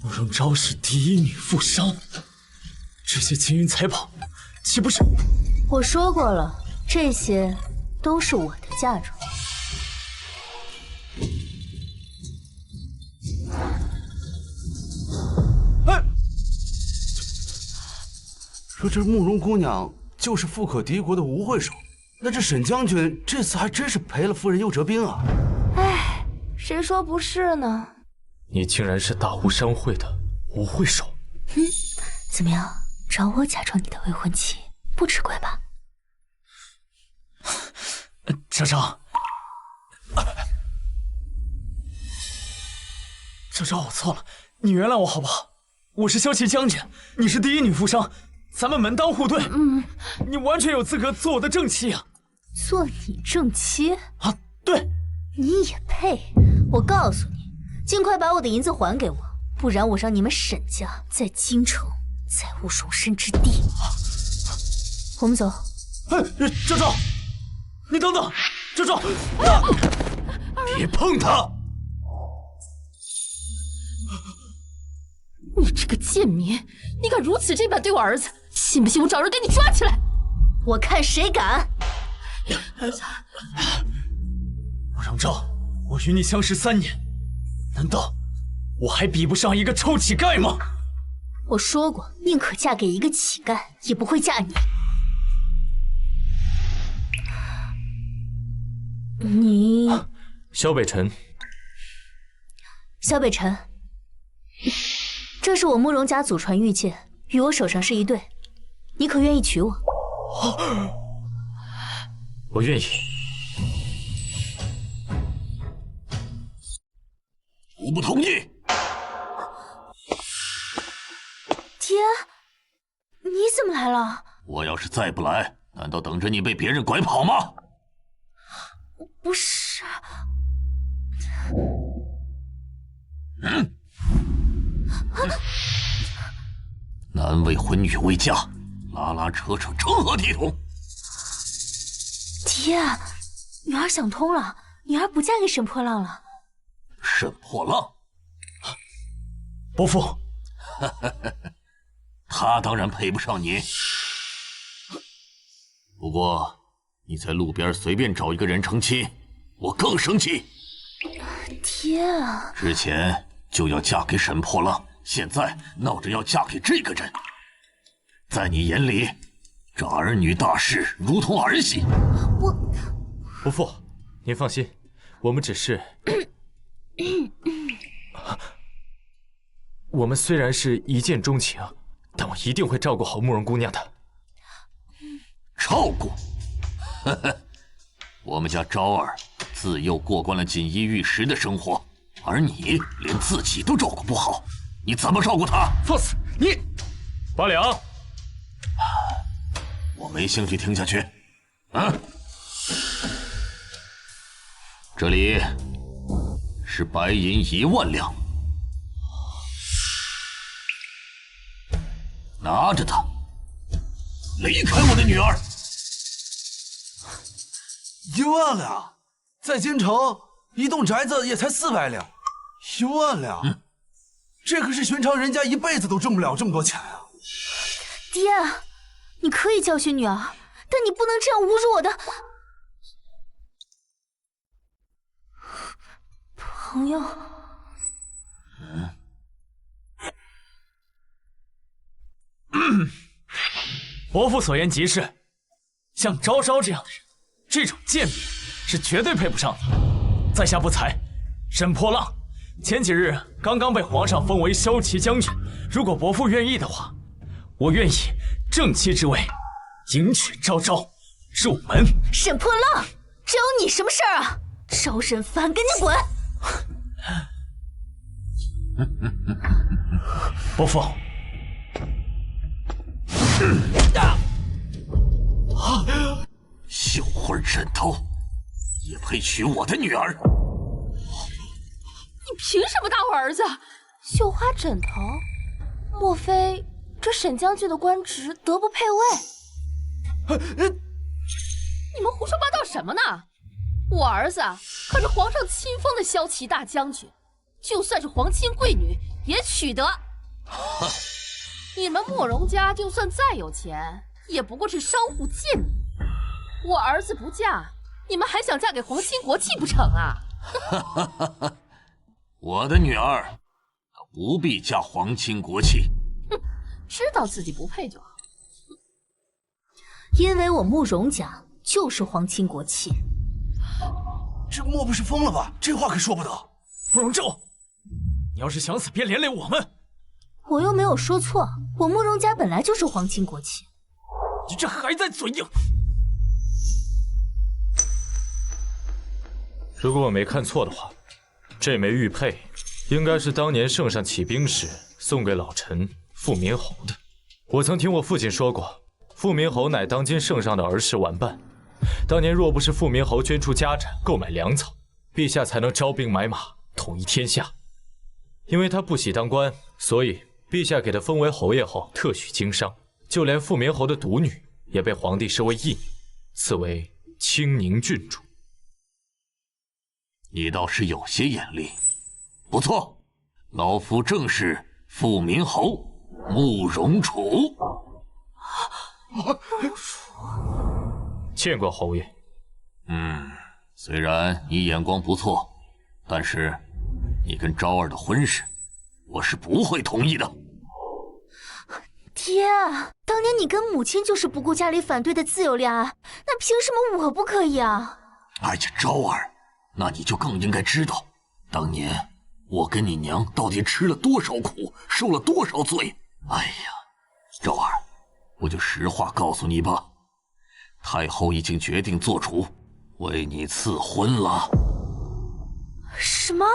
慕容昭是第一女富商，这些金银财宝，岂不是？我说过了，这些都是我的嫁妆。哎，说这慕容姑娘就是富可敌国的吴会手，那这沈将军这次还真是赔了夫人又折兵啊！哎，谁说不是呢？你竟然是大吴商会的吴会手！怎么样，找我假装你的未婚妻，不吃亏吧？昭昭，昭昭，我错了，你原谅我好不好？我是骁骑将军，你是第一女富商，咱们门当户对。你完全有资格做我的正妻啊！做你正妻啊？对，你也配？我告诉你，尽快把我的银子还给我，不然我让你们沈家在京城再无容身之地。我们走。哎，昭昭，你等等，昭昭，别碰他！你这个贱民，你敢如此这般对我儿子，信不信我找人给你抓起来？我看谁敢！慕容昭，我与你相识3年，难道我还比不上一个臭乞丐吗？我说过，宁可嫁给一个乞丐，也不会嫁你。你，萧北辰，萧北辰，这是我慕容家祖传玉剑，与我手上是一对，你可愿意娶我？我愿意。我不同意。爹，你怎么来了？我要是再不来，难道等着你被别人拐跑吗？不是。男未婚女未嫁，拉拉扯扯成何体统？爹，女儿想通了，女儿不嫁给沈破浪了。沈破浪，伯父，他当然配不上你。不过你在路边随便找一个人成妻，我更生气。爹啊！之前就要嫁给沈破浪，现在闹着要嫁给这个人，在你眼里，这儿女大事如同儿戏。伯父，您放心，我们只是……我们虽然是一见钟情，但我一定会照顾好慕容姑娘的。照顾？呵呵，我们家昭儿自幼过惯了锦衣玉食的生活，而你连自己都照顾不好，你怎么照顾她？放肆！你八两，我没兴趣听下去。这里是白银1万两，拿着它，离开我的女儿。1万两，在京城一栋宅子也才400两，1万两，这可是寻常人家一辈子都挣不了这么多钱啊！爹，你可以教训女儿，但你不能这样侮辱我的。朋友。伯父所言极是，像昭昭这样的人，这种贱民是绝对配不上的。在下不才，沈破浪，前几日刚刚被皇上封为骁骑将军。如果伯父愿意的话，我愿以正妻之位迎娶昭昭入门。沈破浪，只有你什么事儿啊？昭沈凡，赶紧滚！伯父。绣花枕头也配娶我的女儿？你凭什么打我儿子？绣花枕头？莫非这沈将军的官职德不配位？你们胡说八道什么呢？我儿子可是皇上亲封的骁骑大将军，就算是皇亲贵女也娶得。你们慕容家就算再有钱，也不过是商户贱民。我儿子不嫁，你们还想嫁给皇亲国戚不成啊？我的女儿不必嫁皇亲国戚。哼，知道自己不配就好。因为我慕容家就是皇亲国戚。这莫不是疯了吧？这话可说不得。慕容咒，你要是想死，别连累我们。我又没有说错，我慕容家本来就是皇亲国戚。你这还在嘴硬！如果我没看错的话，这枚玉佩应该是当年圣上起兵时送给老臣傅明侯的。我曾听我父亲说过，傅明侯乃当今圣上的儿时玩伴。当年若不是傅明侯捐出家产购买粮草，陛下才能招兵买马统一天下。因为他不喜当官，所以陛下给他封为侯爷后特许经商，就连傅明侯的独女也被皇帝设为义女，赐为清宁郡主。你倒是有些眼力，不错，老夫正是傅明侯慕容楚。见过侯爷。虽然你眼光不错，但是你跟昭儿的婚事，我是不会同意的。爹，当年你跟母亲就是不顾家里反对的自由恋爱，那凭什么我不可以啊？哎呀，昭儿，那你就更应该知道，当年我跟你娘到底吃了多少苦，受了多少罪。哎呀，昭儿，我就实话告诉你吧，太后已经决定做主，为你赐婚了。什么？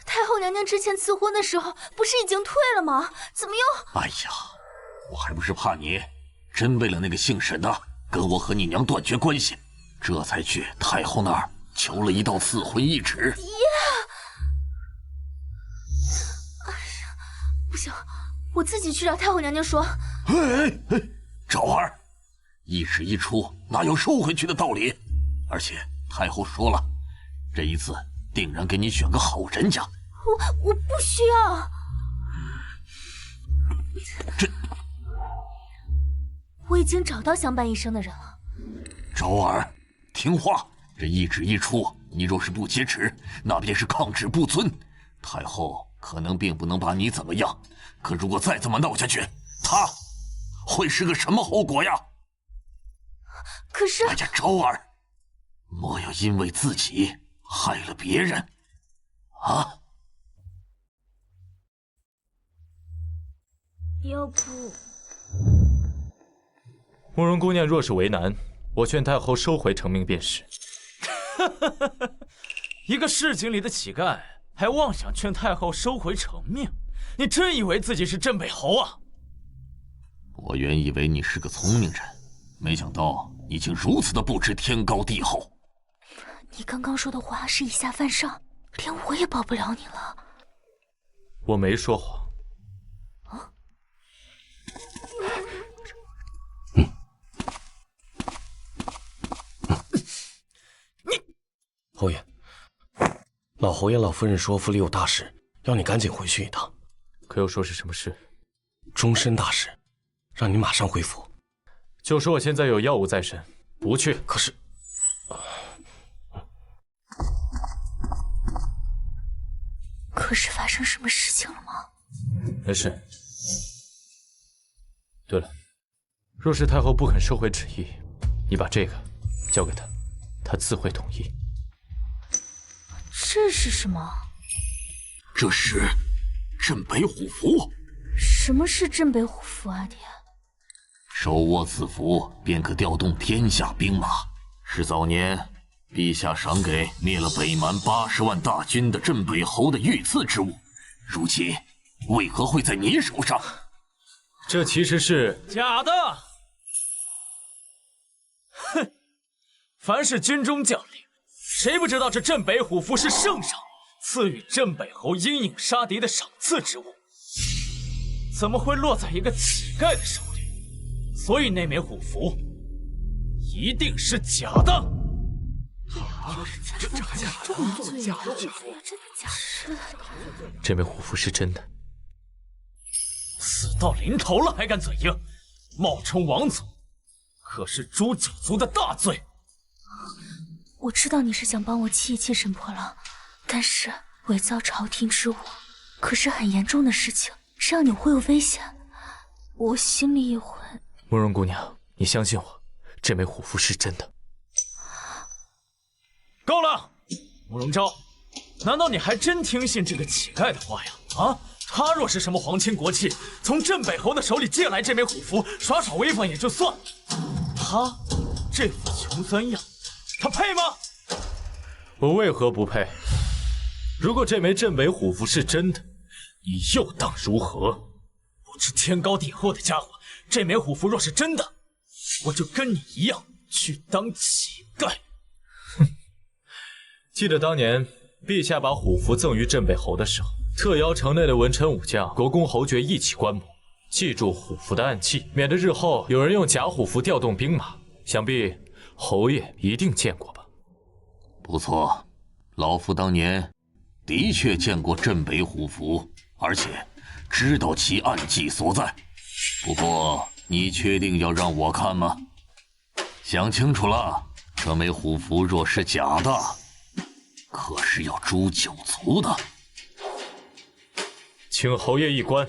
太后娘娘之前赐婚的时候不是已经退了吗？怎么又……哎呀，我还不是怕你真为了那个姓沈的跟我和你娘断绝关系，这才去太后那儿求了一道赐婚懿旨。爹，哎呀，不行，我自己去找太后娘娘说。昭儿，懿旨一出，哪有收回去的道理？而且太后说了，这一次定然给你选个好人家。我不需要。这，我已经找到相伴一生的人了。昭儿，听话！这懿旨一出，你若是不接旨，那便是抗旨不遵。太后可能并不能把你怎么样，可如果再这么闹下去，她会是个什么后果呀？可是，哎呀，昭儿，莫要因为自己害了别人啊！要不，慕容姑娘若是为难，我劝太后收回成命便是。一个市井里的乞丐，还妄想劝太后收回成命？你真以为自己是镇北侯啊？我原以为你是个聪明人，没想到你竟如此的不知天高地厚。你刚刚说的话是以下犯上，连我也保不了你了。我没说谎。侯爷，老侯爷、老夫人说府里有大事，要你赶紧回去一趟。可又说是什么事？终身大事，让你马上回府。就说我现在有药物在身，不去。可是，可是发生什么事情了吗？没事。对了，若是太后不肯收回旨意，你把这个交给她，她自会同意。这是什么？这是镇北虎符。什么是镇北虎符啊，爹？手握此符，便可调动天下兵马，是早年陛下赏给灭了北蛮80万大军的镇北侯的御赐之物。如今为何会在你手上？这其实是假的。哼，凡是军中将领，谁不知道这镇北虎符是圣上赐予镇北侯阴影杀敌的赏赐之物？怎么会落在一个乞丐的手里？所以那枚虎符一定是假的。真的假的？这枚虎符是真的。死到临头了还敢嘴硬，冒充王祖，可是诛九族的大罪。我知道你是想帮我气一气沈破浪，但是伪造朝廷之物可是很严重的事情，这样你会有危险。我心里也会。慕容姑娘，你相信我，这枚虎符是真的。够了，慕容昭，难道你还真听信这个乞丐的话呀？啊，他若是什么皇亲国戚，从镇北侯的手里借来这枚虎符，耍耍威风也就算了，他这副穷酸样，他配吗？我为何不配？如果这枚镇北虎符是真的，你又当如何？不知天高地厚的家伙，这枚虎符若是真的，我就跟你一样去当乞丐。哼，记得当年陛下把虎符赠予镇北侯的时候，特邀城内的文臣武将、国公侯爵一起观摩，记住虎符的暗器，免得日后有人用假虎符调动兵马。想必侯爷一定见过吧？不错，老夫当年的确见过镇北虎符，而且知道其暗器所在。不过，你确定要让我看吗？想清楚了，这枚虎符若是假的，可是要诛九族的。请侯爷一观。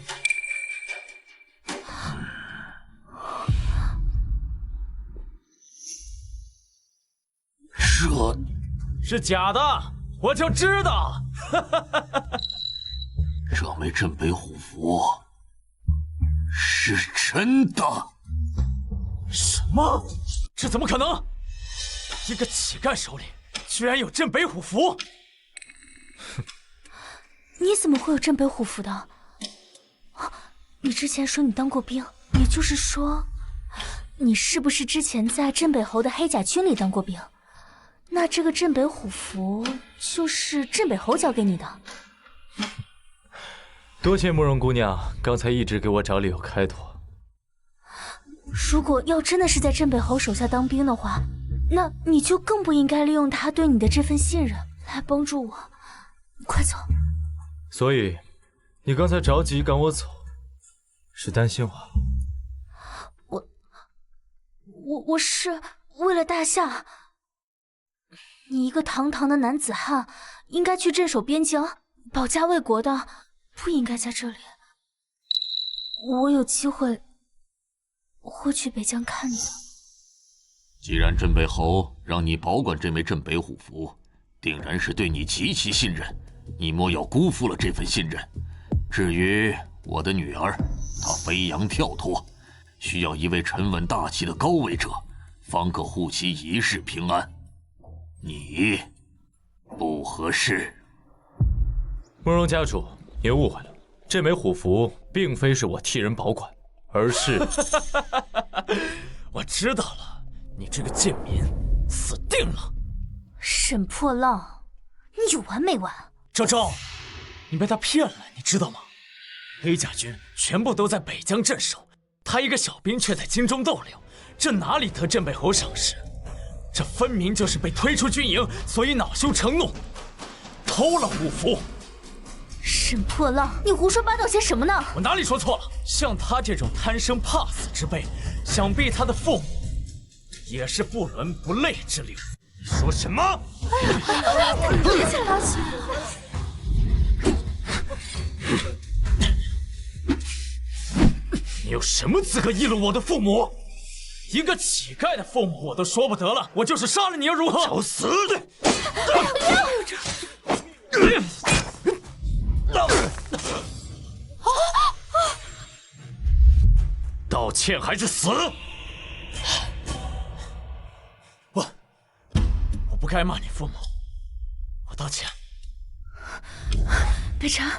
这是假的，我就知道。这枚镇北虎符是真的。什么？这怎么可能？一个乞丐手里居然有镇北虎符！你怎么会有镇北虎符的？你之前说你当过兵，也就是说，你是不是之前在镇北侯的黑甲军里当过兵？那这个镇北虎符就是镇北侯交给你的。多谢慕容姑娘刚才一直给我找理由开脱。如果要真的是在镇北侯手下当兵的话，那你就更不应该利用他对你的这份信任来帮助我。快走！所以，你刚才着急赶我走，是担心我？我是为了大夏。你一个堂堂的男子汉，应该去镇守边疆，保家卫国的，不应该在这里。我有机会会去北疆看你的。既然镇北侯让你保管这枚镇北虎符，定然是对你极其信任，你莫要辜负了这份信任。至于我的女儿，她飞扬跳脱，需要一位沉稳大气的高位者，方可护其一世平安。你不合适。慕容家主，您误会了，这枚虎符并非是我替人保管，而是……我知道了，你这个贱民，死定了！沈破浪，你有完没完？昭昭，你被他骗了，你知道吗？黑甲军全部都在北疆镇守，他一个小兵却在京中逗留，这哪里得镇北侯赏识？这分明就是被推出军营，所以恼羞成怒，偷了虎符。沈破浪，你胡说八道些什么呢？我哪里说错了？像他这种贪生怕死之辈，想必他的父母也是不伦不类之流。你说什么？哎呀，别起来了！你有什么资格议论我的父母？一个乞丐的父母我都说不得了，我就是杀了你又如何？找死！道歉还是死？我不该骂你父母，我道歉。北辰，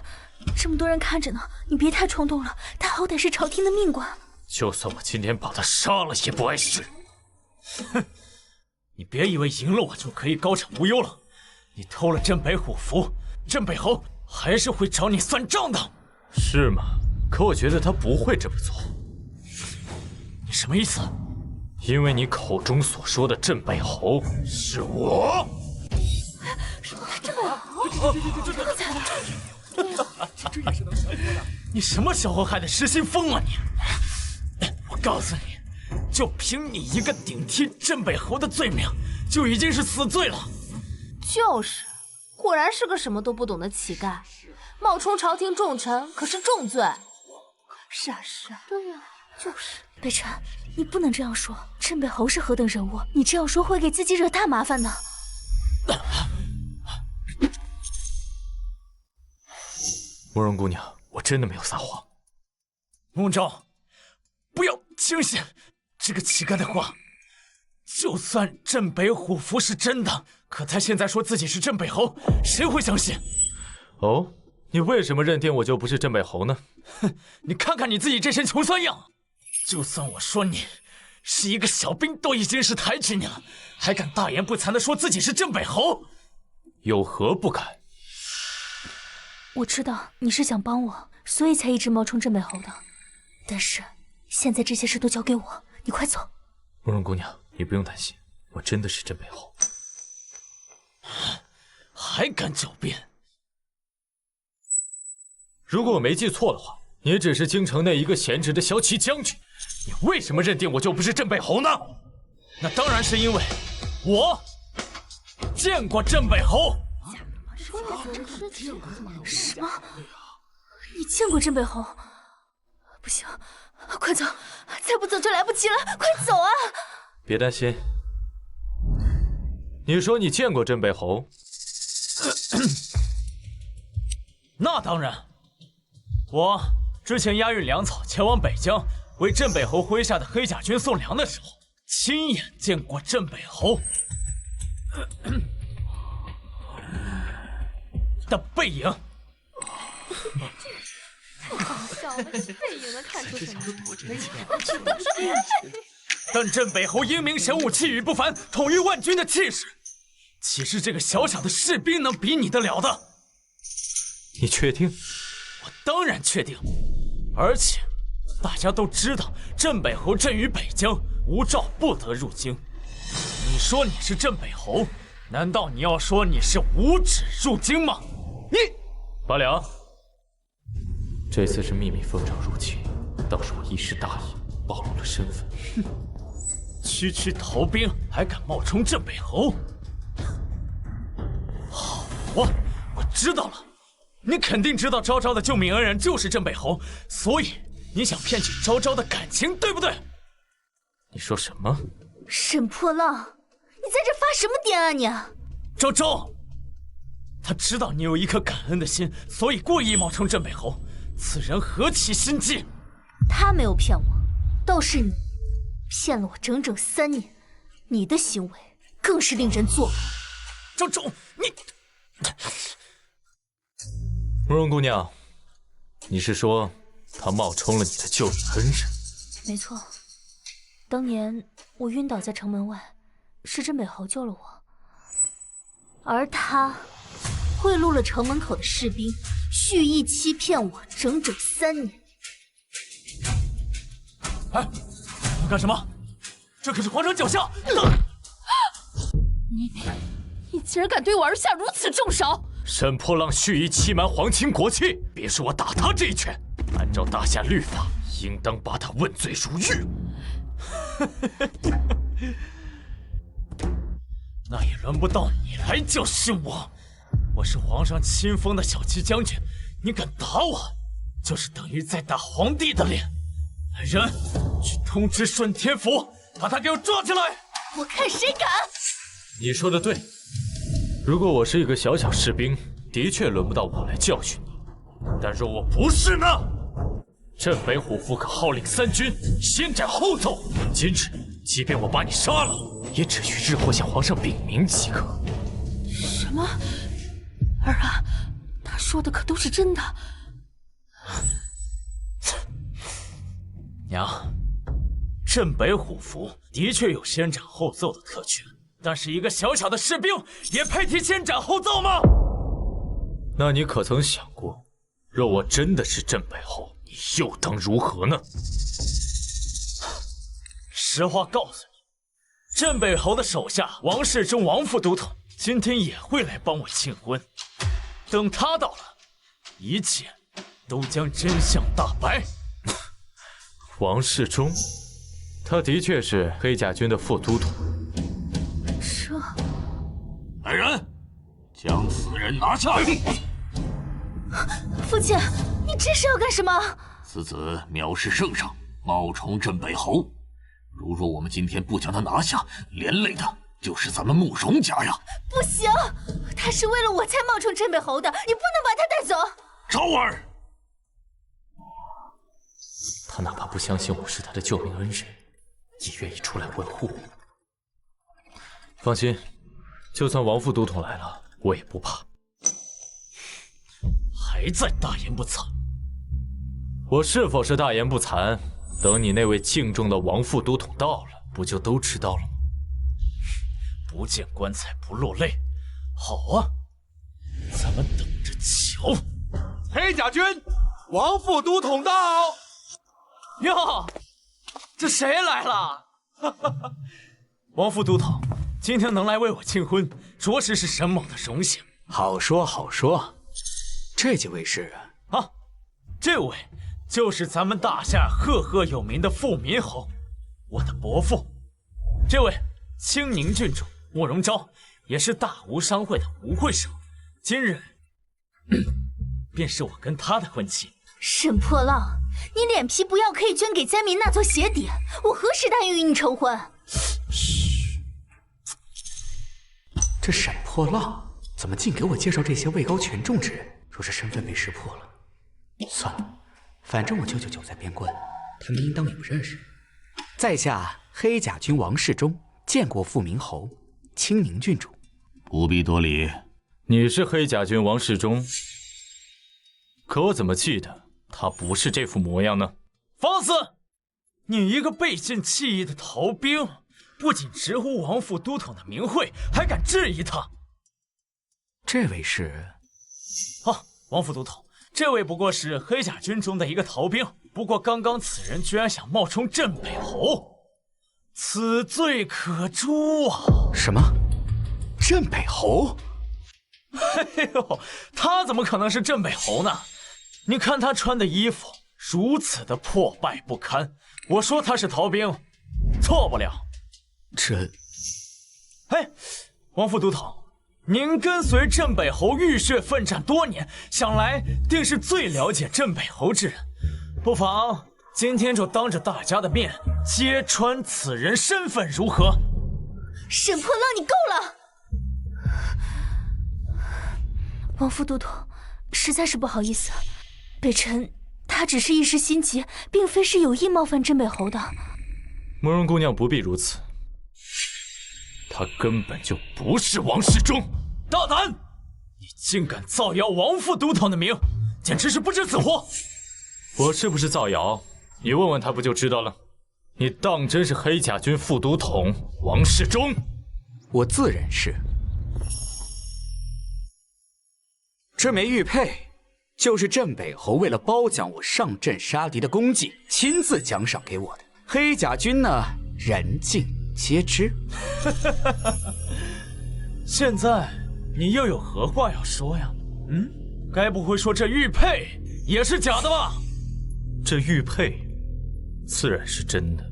这么多人看着呢，你别太冲动了，他好歹是朝廷的命官。就算我今天把他杀了也不碍事。哼，你别以为赢了我就可以高枕无忧了。你偷了镇北虎符，镇北侯还是会找你算账的。是吗？可我觉得他不会这么做。你什么意思？因为你口中所说的镇北侯是我。镇北侯？真的假的？这也是能降服的。你什么时候害得失心疯了你？我告诉你，就凭你一个顶替镇北侯的罪名，就已经是死罪了。就是，果然是个什么都不懂的乞丐，冒充朝廷重臣可是重罪。是啊是啊，对呀，就是。北辰，你不能这样说，镇北侯是何等人物，你这样说会给自己惹大麻烦的。慕容姑娘，我真的没有撒谎。慕昭，不要轻信这个乞丐的话。就算镇北虎符是真的，可他现在说自己是镇北侯，谁会相信？哦，你为什么认定我就不是镇北侯呢？哼，你看看你自己这身穷酸样，就算我说你是一个小兵，都已经是抬举你了，还敢大言不惭地说自己是镇北侯？有何不敢？我知道你是想帮我，所以才一直冒充镇北侯的。但是现在这些事都交给我，你快走。慕容姑娘，你不用担心，我真的是镇北侯。还敢狡辩？如果我没记错的话，你只是京城内一个闲职的骁骑将军，你为什么认定我就不是镇北侯呢？那当然是因为我见过镇北侯。什么？你见过镇北侯？不行，快走！再不走就来不及了，快走啊！别担心，你说你见过镇北侯？那当然，我之前押运粮草前往北疆，为镇北侯麾下的黑甲军送粮的时候，亲眼见过镇北侯的背影。太搞笑了，背影能看出什么？但镇北侯英明神武，气宇不凡，统御万军的气势，岂是这个小小的士兵能比拟得了的？你确定？我当然确定，而且大家都知道，镇北侯镇于北疆，无诏不得入京。你说你是镇北侯，难道你要说你是无旨入京吗？你八两，这次是秘密奉诏入京，倒是我一时大意，暴露了身份。哼，区区逃兵还敢冒充镇北侯？好，我知道了。你肯定知道昭昭的救命恩人就是镇北侯，所以你想骗取昭昭的感情，对不对？你说什么？沈破浪，你在这发什么癫啊你？昭昭，他知道你有一颗感恩的心，所以故意冒充镇北侯。此人何其心机！他没有骗我，倒是你骗了我整整3年，你的行为更是令人作呕。昭昭，你。慕容姑娘，你是说他冒充了你的救命恩人？没错，当年我晕倒在城门外，是镇北侯救了我，而他贿赂了城门口的士兵，蓄意欺骗我整整3年。哎，你干什么？这可是皇城脚下！你竟然敢对我儿下如此重手！沈破浪蓄意欺瞒皇亲国戚，别说我打他这一拳，按照大夏律法，应当把他问罪入狱。那也轮不到你来教训我。我是皇上亲封的小骑将军，你敢打我，就是等于在打皇帝的脸。来人，去通知顺天府，把他给我抓起来！我看谁敢！你说的对，如果我是一个小小士兵，的确轮不到我来教训你。但若我不是呢？镇北虎符可号令三军，先斩后奏。今日即便我把你杀了，也只需日后向皇上禀明即可。什么？儿啊，他说的可都是真的。娘，镇北虎符的确有先斩后奏的特权，但是一个小小的士兵也配提先斩后奏吗？那你可曾想过，若我真的是镇北侯，你又当如何呢？实话告诉你，镇北侯的手下王世忠王副都统今天也会来帮我庆婚。等他到了，一切都将真相大白。王世忠，他的确是黑甲军的副都统。这，来人，将此人拿下！父亲，你这是要干什么？此子藐视圣上，冒充镇北侯。如若我们今天不将他拿下，连累的就是咱们慕容家呀！不行，他是为了我才冒充镇北侯的，你不能把他带走。昭儿，他哪怕不相信我是他的救命恩人，也愿意出来维护我。放心，就算王副都统来了，我也不怕。还在大言不惭！我是否是大言不惭？等你那位敬重的王副都统到了，不就都知道了吗？不见棺材不落泪。好啊，咱们等着瞧。黑甲军，王副都统到。哟，这谁来了？王副都统，今天能来为我庆婚，着实是沈某的荣幸。好说好说，这几位是啊，这位就是咱们大夏赫赫有名的富民侯，我的伯父。这位青宁郡主慕容昭，也是大吴商会的吴会手，今日便是我跟他的婚期。沈破浪，你脸皮不要可以捐给灾民那做鞋底，我何时答应与你成婚？嘘，这沈破浪怎么净给我介绍这些位高权重之人？若是身份被识破了，算了，反正我舅舅久在边关，他们应当也不认识。在下黑甲军王世忠，见过富民侯青宁郡主。不必多礼。你是黑甲军王世忠，可我怎么记得他不是这副模样呢？放肆！你一个背信弃义的逃兵，不仅直呼王副都统的名讳，还敢质疑他。这位是？王副都统，这位不过是黑甲军中的一个逃兵。不过刚刚此人居然想冒充镇北侯，此罪可诛啊！什么？镇北侯？哎呦，他怎么可能是镇北侯呢？你看他穿的衣服如此的破败不堪，我说他是逃兵，错不了。哎，王副都统，您跟随镇北侯浴血奋战多年，想来定是最了解镇北侯之人，不妨今天就当着大家的面揭穿此人身份，如何？沈破浪，你够了！王副都统，实在是不好意思，北辰他只是一时心急，并非是有意冒犯镇北侯的。慕容姑娘不必如此，他根本就不是王世忠。大胆！你竟敢造谣王副都统的名，简直是不知死活！我是不是造谣？你问问他不就知道了？你当真是黑甲军副都统王世忠？我自认是。这枚玉佩，就是镇北侯为了褒奖我上阵杀敌的功绩，亲自奖赏给我的。黑甲军呢，人尽皆知。现在你又有何话要说呀？该不会说这玉佩也是假的吧？这玉佩自然是真的，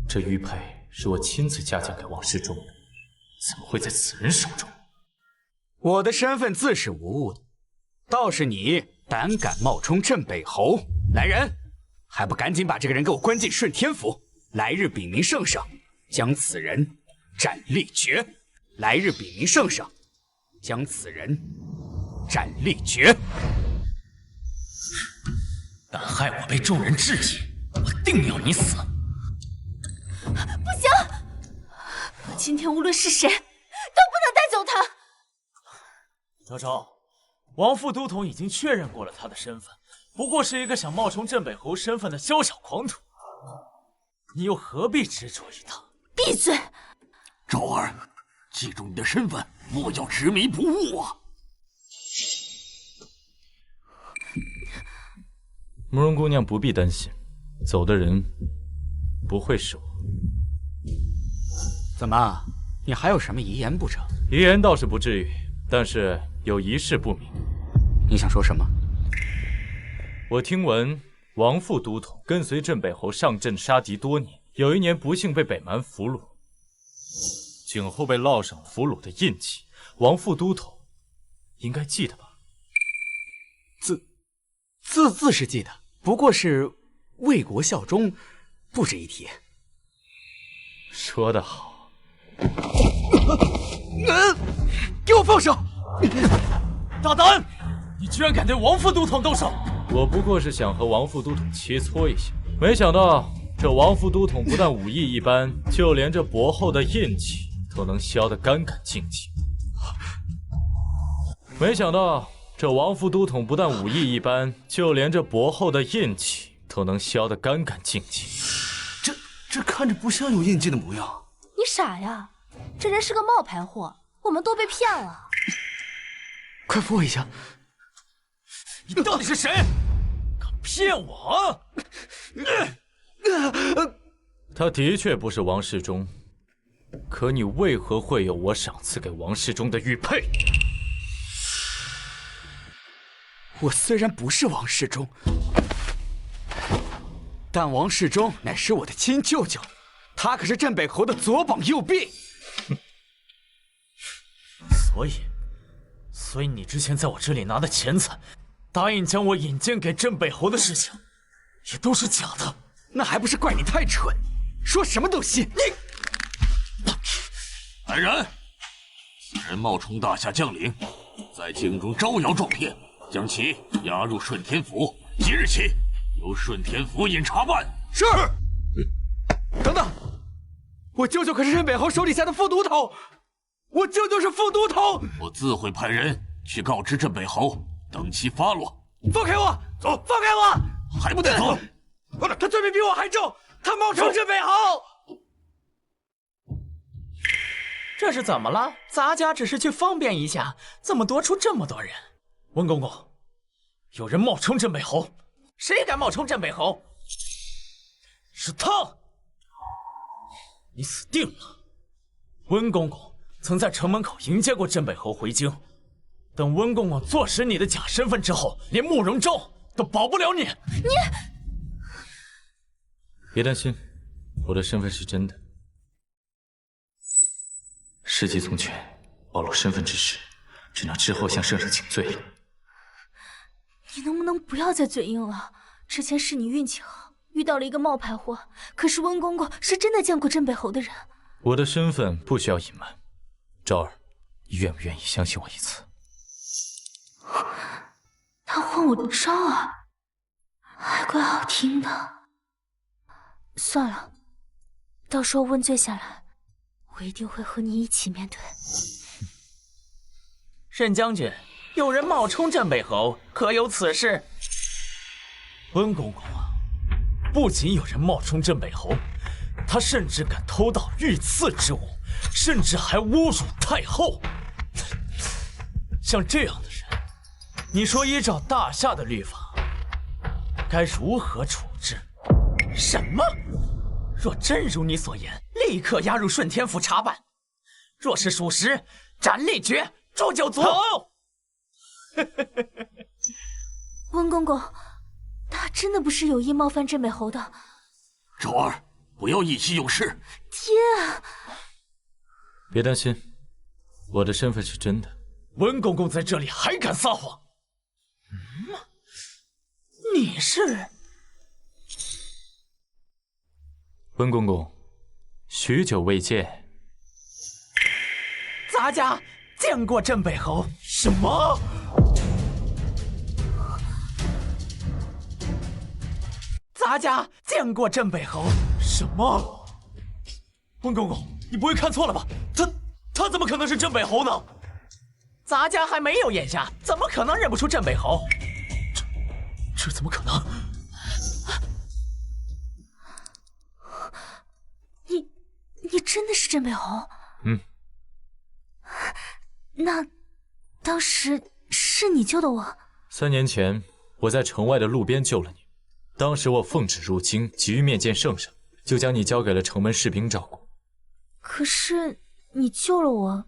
这玉佩是我亲自嘉奖给王世忠的，怎么会在此人手中？我的身份自是无误的，倒是你胆敢冒充镇北侯，来人，还不赶紧把这个人给我关进顺天府！来日禀明圣上，将此人斩立决！来日禀明圣上，将此人斩立决！敢害我被众人质疑，我定要你死！不行，今天无论是谁，都不能带走他。昭昭，王副都统已经确认过了他的身份，不过是一个想冒充镇北侯身份的宵小狂徒，你又何必执着于他？闭嘴！昭儿，记住你的身份，莫要执迷不悟啊！慕容姑娘不必担心，走的人不会是我。怎么，你还有什么遗言不成？遗言倒是不至于，但是有一事不明。你想说什么？我听闻王副都统跟随镇北侯上阵杀敌多年，有一年不幸被北蛮俘虏，颈后被烙上俘虏的印记。王副都统应该记得吧？自是记得，不过是为国效忠，不值一提。说得好。给我放手！大胆！你居然敢对王副都统动手！我不过是想和王副都统切磋一下，没想到这王副都统不但武艺一般，就连这薄厚的印记都能削得干干净净。没想到这王副都统不但武艺一般，就连这薄厚的印记都能削得干干净净。这看着不像有印记的模样。你傻呀！这人是个冒牌货，我们都被骗了。快扶我一下！你到底是谁？敢骗我？他的确不是王世忠，可你为何会有我赏赐给王世忠的玉佩？我虽然不是王世忠，但王世忠乃是我的亲舅舅，他可是镇北侯的左膀右臂。所以你之前在我这里拿的钱财，答应将我引荐给镇北侯的事情，也都是假的。那还不是怪你太蠢，说什么都信。你来人！此人冒充大夏将领，在京中招摇撞骗，将其押入顺天府。即日起，由顺天府尹查办。是。等等，我舅舅可是镇北侯手底下的副都统，我舅舅是副都统。我自会派人去告知镇北侯，等其发落。放开我！走！放开我！还不得走？他罪名比我还重，他冒充镇北侯。这是怎么了？咱家只是去方便一下，怎么多出这么多人？温公公，有人冒充镇北侯，谁敢冒充镇北侯？是他！你死定了！温公公曾在城门口迎接过镇北侯回京，等温公公坐实你的假身份之后，连慕容昭都保不了你。别担心，我的身份是真的。事急从权，暴露身份之时，只能之后向圣上请罪了。你能不能不要再嘴硬了？之前是你运气好，遇到了一个冒牌货，可是温公公是真的见过镇北侯的人。我的身份不需要隐瞒，昭儿，你愿不愿意相信我一次？他唤我昭儿，还怪好听的。算了，到时候问罪下来，我一定会和你一起面对。沈将军，有人冒充镇北侯，可有此事？温公公啊，不仅有人冒充镇北侯，他甚至敢偷盗御赐之物，甚至还侮辱太后。像这样的人，你说依照大夏的律法，该如何处置？什么？若真如你所言，立刻押入顺天府查办；若是属实，斩立决，诛九族。温公公，他真的不是有意冒犯镇北侯的。昭儿，不要意气用事。天啊！别担心，我的身份是真的。温公公在这里还敢撒谎？你是温公公，许久未见。咱家见过镇北侯。什么？咱家见过镇北侯。什么？温公公，你不会看错了吧？他怎么可能是镇北侯呢？咱家还没有眼瞎，怎么可能认不出镇北侯？这怎么可能？你真的是镇北侯？嗯。那当时是你救的我？3年前，我在城外的路边救了你。当时我奉旨入京，急于面见圣上，就将你交给了城门士兵照顾。可是你救了我，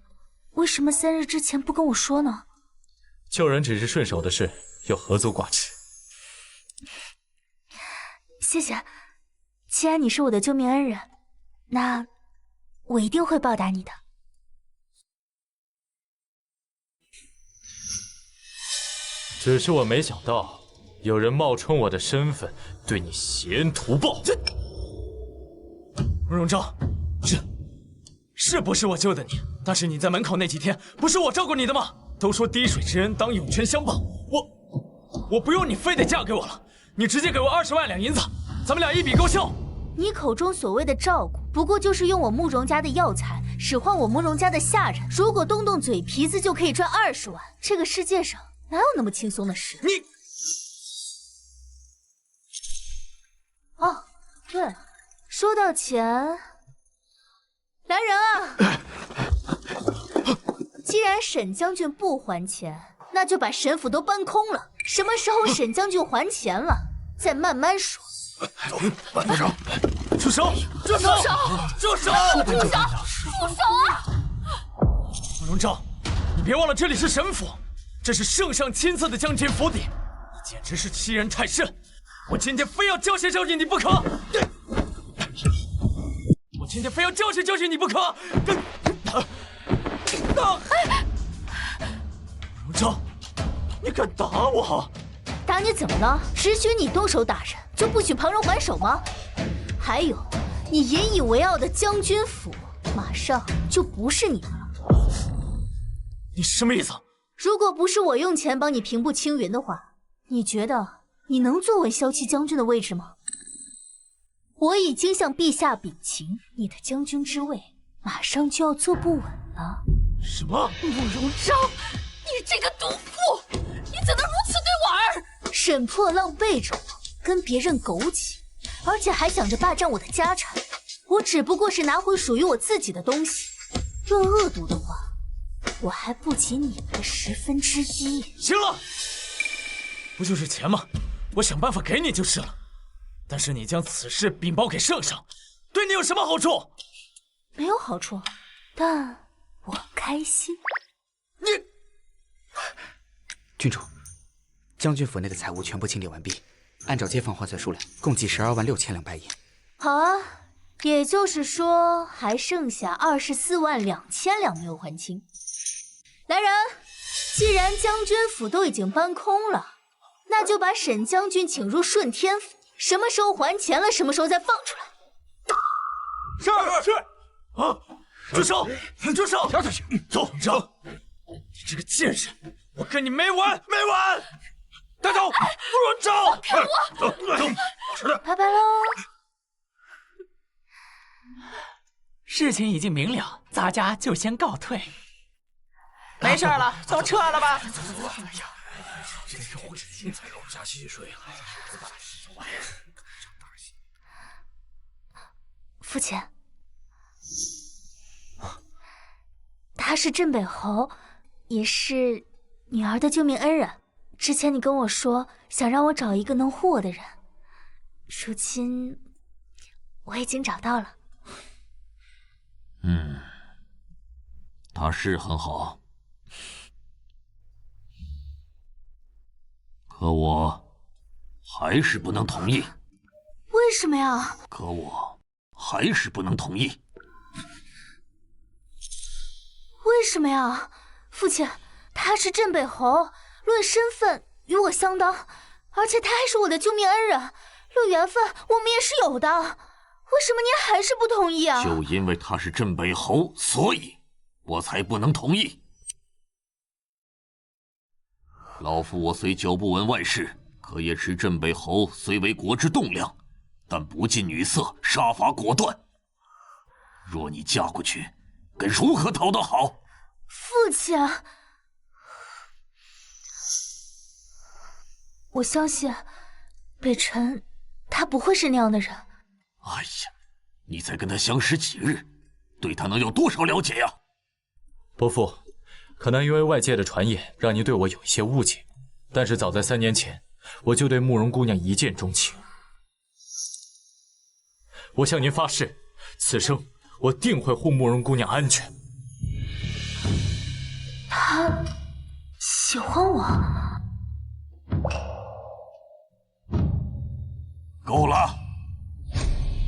为什么3日之前不跟我说呢？救人只是顺手的事，又何足挂齿？谢谢，既然你是我的救命恩人，那我一定会报答你的。只是我没想到，有人冒充我的身份，对你挟恩图报。慕容昭，是不是我救的你？但是你在门口那几天，不是我照顾你的吗？都说滴水之恩当涌泉相报，我不用你非得嫁给我了，你直接给我20万两银子，咱们俩一笔勾销。你口中所谓的照顾，不过就是用我慕容家的药材使唤我慕容家的下人，如果动动嘴皮子就可以赚20万，这个世界上哪有那么轻松的事？你……哦，对了，说到钱，来人啊！既然沈将军不还钱，那就把沈府都搬空了。什么时候沈将军还钱了，再慢慢说。住手！住手！住手！住手！住手！住手啊！慕容昭，你别忘了这里是沈府，这是圣上亲赐的将军府邸，你简直是欺人太甚！我今天非要教训教训你不可！我今天非要教训教训你不可！慕容昭，你敢打我？打你怎么了？只许你动手打人，就不许旁人还手吗？还有，你引以为傲的将军府，马上就不是你的了。你什么意思？如果不是我用钱帮你平步青云的话，你觉得你能坐稳骁骑将军的位置吗？我已经向陛下禀情，你的将军之位马上就要坐不稳了。什么？慕容昭，你这个毒妇，你怎能如此对我儿？沈破浪背着我，跟别人苟且，而且还想着霸占我的家产。我只不过是拿回属于我自己的东西，若恶毒的话，我还不及你们的1/10。行了，不就是钱吗？我想办法给你就是了。但是你将此事禀报给圣上，对你有什么好处？没有好处，但我开心。你，郡主，将军府内的财物全部清理完毕，按照街坊换算数量，共计12万6千两白银。好啊，也就是说还剩下24万2千两没有还清。来人，既然将军府都已经搬空了，那就把沈将军请入顺天府，什么时候还钱了，什么时候再放出来。是啊，住手！住手！跳下去，走！走！你这个贱人，我跟你没完没完！带走！不容走！走！是的，拜拜喽。事情已经明了，咱家就先告退。没事了，都撤了吧。走！哎呀，这是会精彩楼下戏水。父亲，他是镇北侯，也是女儿的救命恩人。之前你跟我说想让我找一个能护我的人，如今我已经找到了。他是很好，可我还是不能同意。为什么呀？可我还是不能同意。为什么呀？父亲，他是镇北侯，论身份与我相当，而且他还是我的救命恩人，论缘分我们也是有的。为什么您还是不同意啊？就因为他是镇北侯，所以我才不能同意。老夫我虽久不闻外事，可也知镇北侯虽为国之栋梁，但不近女色，杀伐果断。若你嫁过去，该如何讨得好？父亲，我相信北辰他不会是那样的人。哎呀，你才跟他相识几日，对他能有多少了解呀？伯父，可能因为外界的传言，让您对我有一些误解。但是早在3年前，我就对慕容姑娘一见钟情。我向您发誓，此生我定会护慕容姑娘安全。他喜欢我？够了！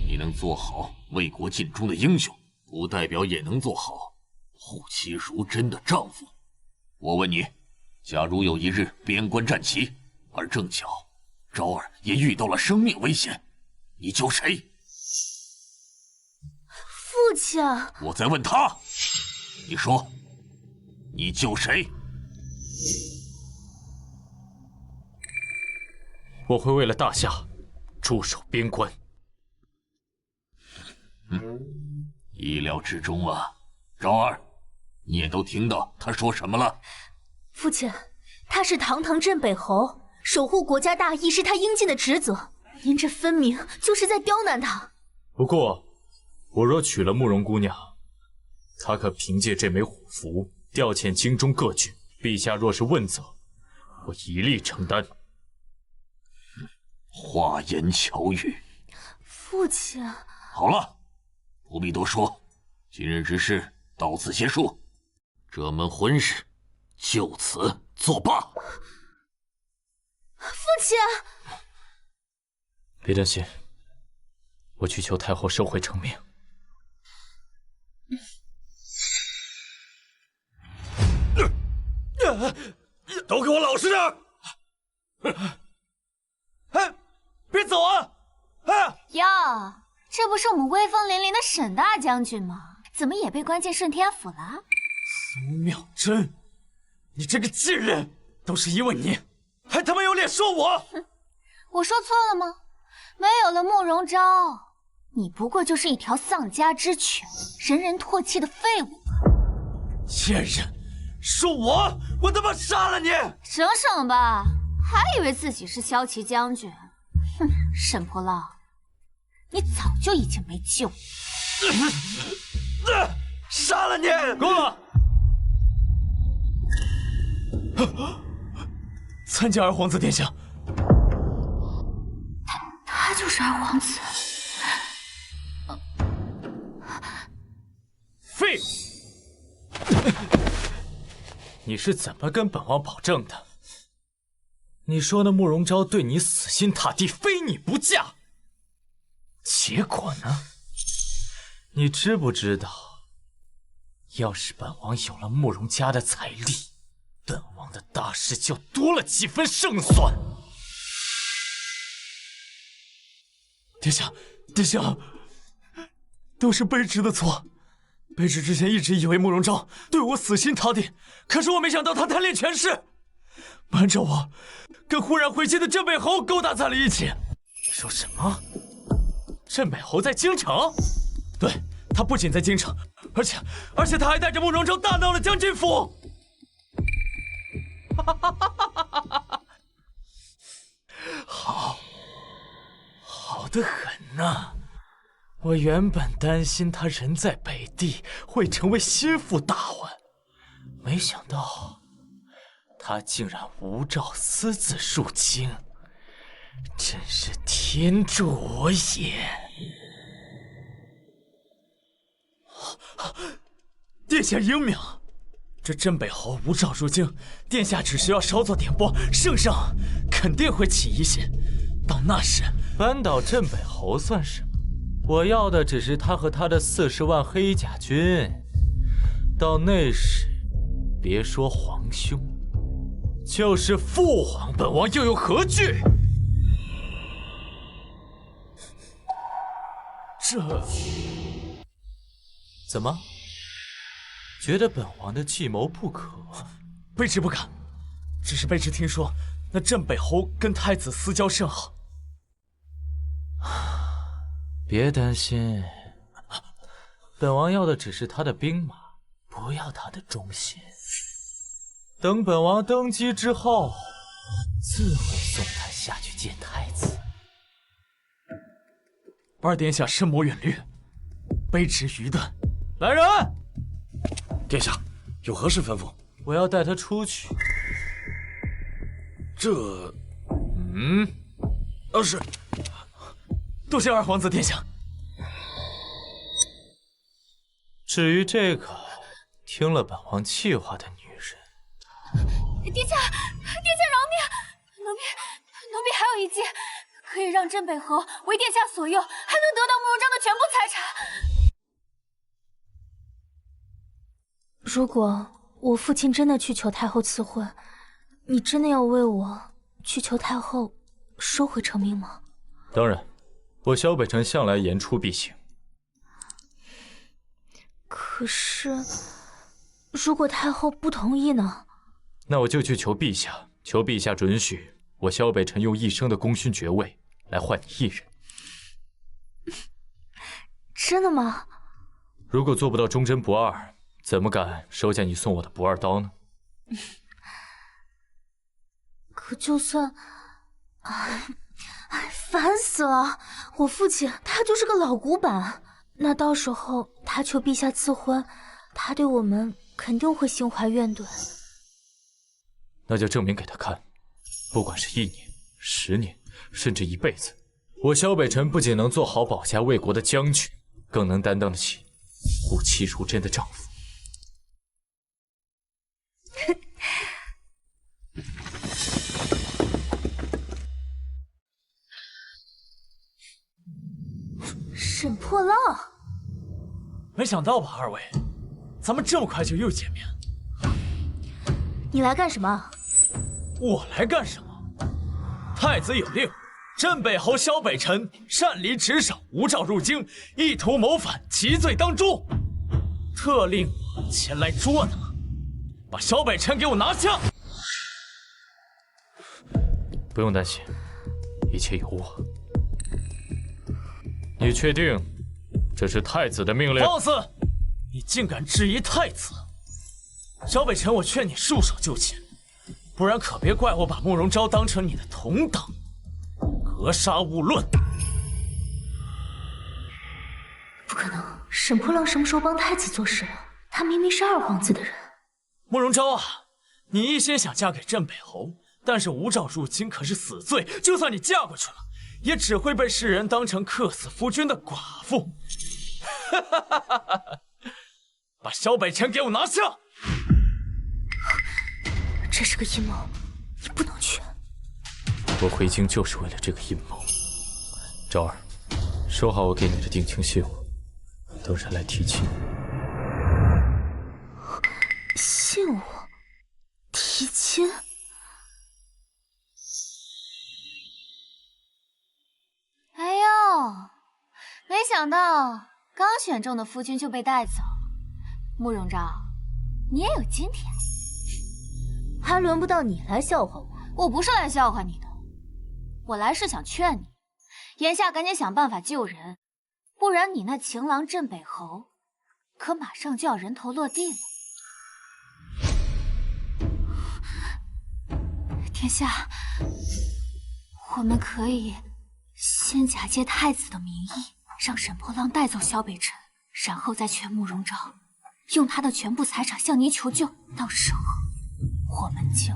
你能做好为国尽忠的英雄，不代表也能做好护妻如珍的丈夫。我问你，假如有一日边关战旗，而正巧昭儿也遇到了生命危险，你救谁？父亲，我在问他，你说，你救谁？我会为了大夏驻守边关。意料之中啊，昭儿，你也都听到他说什么了？父亲，他是堂堂镇北侯，守护国家大义是他应尽的职责。您这分明就是在刁难他。不过，我若娶了慕容姑娘，她可凭借这枚虎符调遣京中各郡。陛下若是问责，我一力承担。花言巧语。父亲，好了，不必多说，今日之事到此结束，这门婚事就此作罢。父亲，别担心，我去求太后收回成命。都给我老实点！哎，别走啊！哎哟，这不是我们威风凛凛的沈大将军吗？怎么也被关进顺天府了？苏妙真，你这个贱人，都是因为你，还他妈有脸说我！我说错了吗？没有了慕容昭，你不过就是一条丧家之犬，人人唾弃的废物。贱人，说我他妈杀了你！省省吧，还以为自己是骁骑将军。哼，沈婆老，你早就已经没救了。杀了你！够了！参见二皇子殿下。他就是二皇子。废物！你是怎么跟本王保证的？你说那慕容昭对你死心塌地，非你不嫁。结果呢？你知不知道，要是本王有了慕容家的财力，本王的大事就多了几分胜算。殿下，殿下，都是卑职的错。卑职之前一直以为慕容昭对我死心塌地，可是我没想到他贪恋权势，瞒着我，跟忽然回京的镇北侯勾搭在了一起。你说什么？镇北侯在京城？对，他不仅在京城，而且他还带着慕容昭大闹了将军府。好得很呐！我原本担心他人在北地会成为心腹大患，没想到他竟然无照私自入京，真是天助我也！殿下英明，这镇北侯无照入京，殿下只需要稍作点拨，圣上肯定会起疑心。到那时，扳倒镇北侯算什么？我要的只是他和他的40万黑甲军。到那时，别说皇兄，就是父皇，本王又有何惧？这怎么觉得本王的计谋不可？卑职不敢，只是卑职听说那镇北侯跟太子私交甚好。别担心，本王要的只是他的兵马，不要他的忠心。等本王登基之后，自会送他下去见太子。不二殿下深谋远虑，卑职愚钝。来人！殿下，有何事吩咐？我要带他出去。这……是。多谢二皇子殿下。至于这个听了本王气话的女人，殿下，饶命！奴婢还有一计，可以让镇北侯为殿下所用，还能得到慕容璋的全部财产。如果我父亲真的去求太后赐婚，你真的要为我去求太后收回成命吗？当然，我萧北辰向来言出必行。可是，如果太后不同意呢？那我就去求陛下，求陛下准许我萧北辰用一生的功勋爵位来换你一人。真的吗？如果做不到忠贞不二，怎么敢收下你送我的不二刀呢？可就算……烦死了！我父亲他就是个老古板，那到时候他求陛下赐婚，他对我们肯定会心怀怨怼。那就证明给他看，不管是1年、10年，甚至一辈子，我萧北辰不仅能做好保家卫国的将军，更能担当得起护妻如珍的丈夫。沈破浪，没想到吧，二位，咱们这么快就又见面。你来干什么？我来干什么？太子有令，镇北侯萧北辰擅离职守，无诏入京，意图谋反，其罪当诛。特令我前来捉拿，把萧北辰给我拿下。不用担心，一切有我。你确定这是太子的命令？放肆！你竟敢质疑太子！萧北辰，我劝你束手就擒，不然可别怪我把慕容昭当成你的同党，格杀勿论。不可能，沈破浪什么时候帮太子做事了？他明明是二皇子的人。慕容昭啊，你一心想嫁给镇北侯，但是无诏入京可是死罪，就算你嫁过去了，也只会被世人当成克死夫君的寡妇。把萧北辰给我拿下！这是个阴谋，你不能去。我回京就是为了这个阴谋。昭儿，收好我给你的定情信物，等人来提亲。信物？提亲？哎呦，没想到刚选中的夫君就被带走。慕容昭，你也有今天。还轮不到你来笑话我。我不是来笑话你的，我来是想劝你，眼下赶紧想办法救人，不然你那情郎镇北侯可马上就要人头落地了。殿下，我们可以先假借太子的名义，让沈破浪带走萧北辰，然后再劝慕容昭用他的全部财产向您求救。到时候我们就……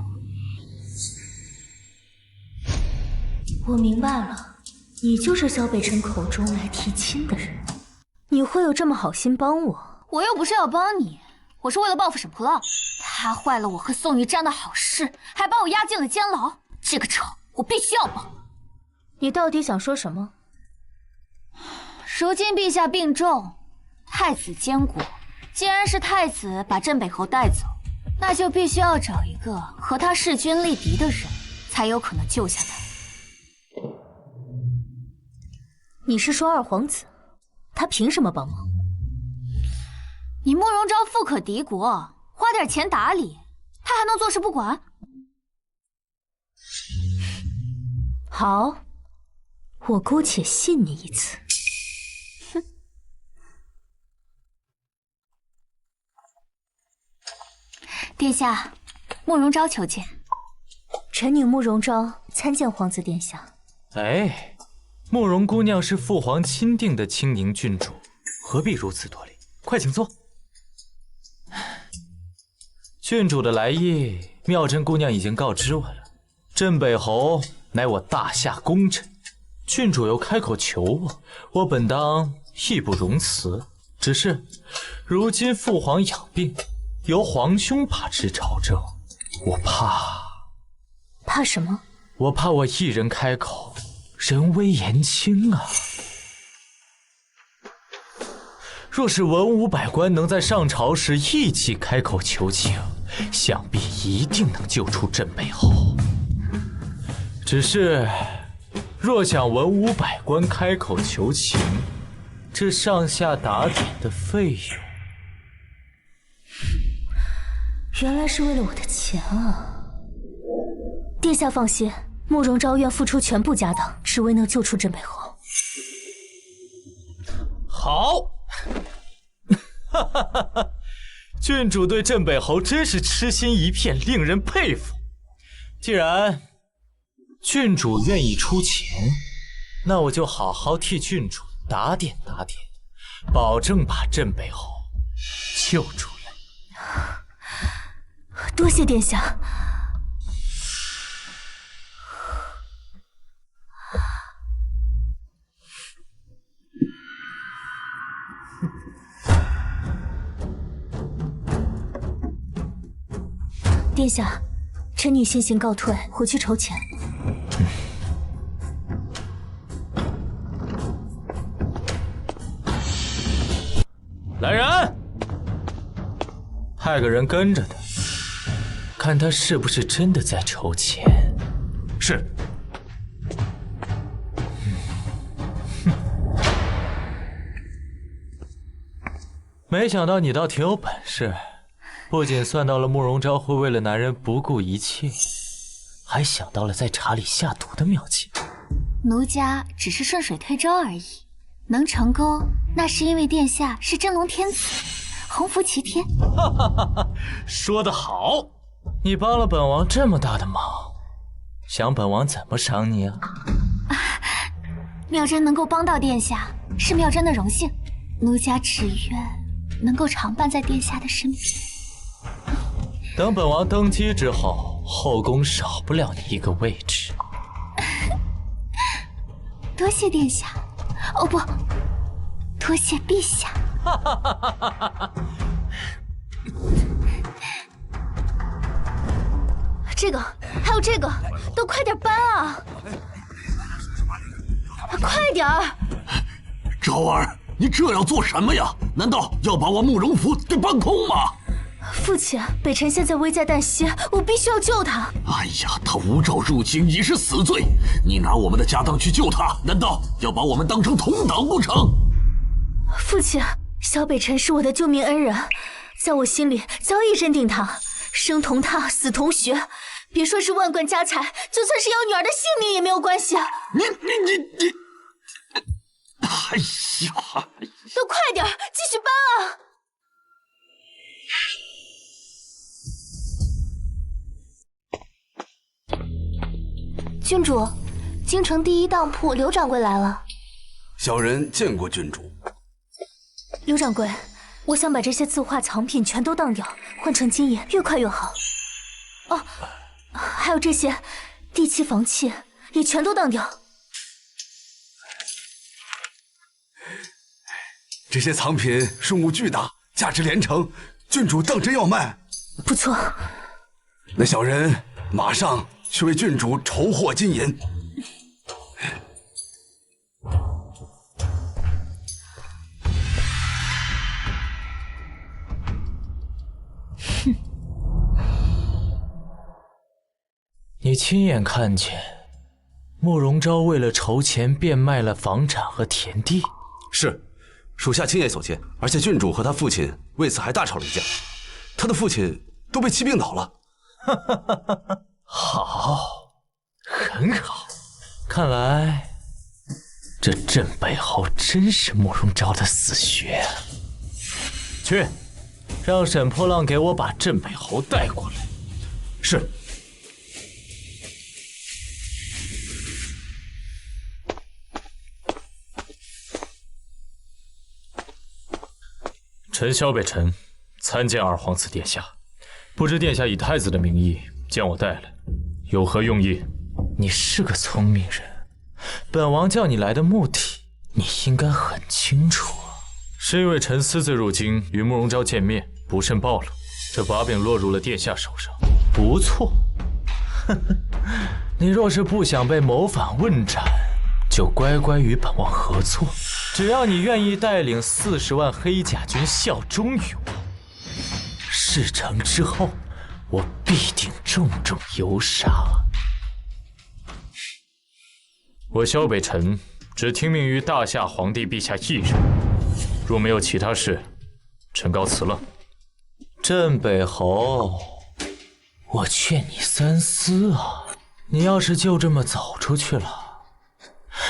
我明白了，你就是萧北辰口中来提亲的人。你会有这么好心帮我？我又不是要帮你，我是为了报复沈破浪。他坏了我和宋玉瞻的好事，还把我押进了监牢，这个仇我必须要报。你到底想说什么？如今陛下病重，太子监国，既然是太子把镇北侯带走，那就必须要找一个和他势均力敌的人，才有可能救下他。你是说二皇子？他凭什么帮忙？你慕容昭富可敌国，花点钱打理，他还能坐视不管？好，我姑且信你一次。哼。殿下，慕容昭求见。臣女慕容昭参见皇子殿下。哎，慕容姑娘是父皇钦定的青宁郡主，何必如此多礼？快请坐。郡主的来意，妙真姑娘已经告知我了。镇北侯乃我大夏功臣，郡主又开口求我，我本当义不容辞。只是如今父皇养病，由皇兄把持朝政，我怕什么？我怕我一人开口，人微言轻啊。若是文武百官能在上朝时一起开口求情，想必一定能救出镇北侯。只是，若想文武百官开口求情，这上下打点的费用，原来是为了我的钱啊！殿下放心，慕容昭愿付出全部家当，只为能救出镇北侯。好，哈哈哈哈！郡主对镇北侯真是痴心一片，令人佩服。既然郡主愿意出钱，那我就好好替郡主打点打点，保证把镇北侯救出来。多谢殿下。殿下，臣女先行告退，回去筹钱。来人，派个人跟着他，看他是不是真的在筹钱。是。没想到你倒挺有本事。不仅算到了慕容昭会为了男人不顾一切，还想到了在茶里下毒的妙计。奴家只是顺水推舟而已，能成功那是因为殿下是真龙天子，鸿福齐天。哈哈哈哈，说得好！你帮了本王这么大的忙，想本王怎么赏你啊？妙真能够帮到殿下，是妙真的荣幸。奴家只愿能够常伴在殿下的身边。等本王登基之后，后宫少不了你一个位置。多谢殿下，哦不，多谢陛下。这个还有这个，都快点搬啊！快点儿！昭儿，你这要做什么呀？难道要把我慕容府给搬空吗？父亲，北辰现在危在旦夕，我必须要救他。哎呀，他无照入京已是死罪，你拿我们的家当去救他，难道要把我们当成同党不成？父亲，小北辰是我的救命恩人，在我心里早已认定他，生同他，死同穴。别说是万贯家财，就算是要女儿的性命也没有关系。你，哎呀！都快点，继续搬啊！郡主，京城第一当铺刘掌柜来了。小人见过郡主。刘掌柜，我想把这些字画藏品全都当掉，换成金银，越快越好。哦，还有这些地契房契也全都当掉。这些藏品数目巨大，价值连城，郡主当真要卖？不错。那小人马上去为郡主筹获金银。哼！你亲眼看见慕容昭为了筹钱变卖了房产和田地？是，属下亲眼所见，而且郡主和他父亲为此还大吵了一架，他的父亲都被气病倒了。好，很好，看来这镇北侯真是慕容昭的死穴。去，让沈破浪给我把镇北侯带过来。是。臣萧北辰参见二皇子殿下，不知殿下以太子的名义将我带来，有何用意？你是个聪明人，本王叫你来的目的，你应该很清楚。是因为臣私自入京与慕容昭见面，不慎暴露，这把柄落入了殿下手上。不错，你若是不想被谋反问斩，就乖乖与本王合作。只要你愿意带领40万黑甲军效忠于我，事成之后，我必定重重有赏。我萧北辰只听命于大夏皇帝陛下一人，若没有其他事，臣告辞了。镇北侯，我劝你三思啊！你要是就这么走出去了，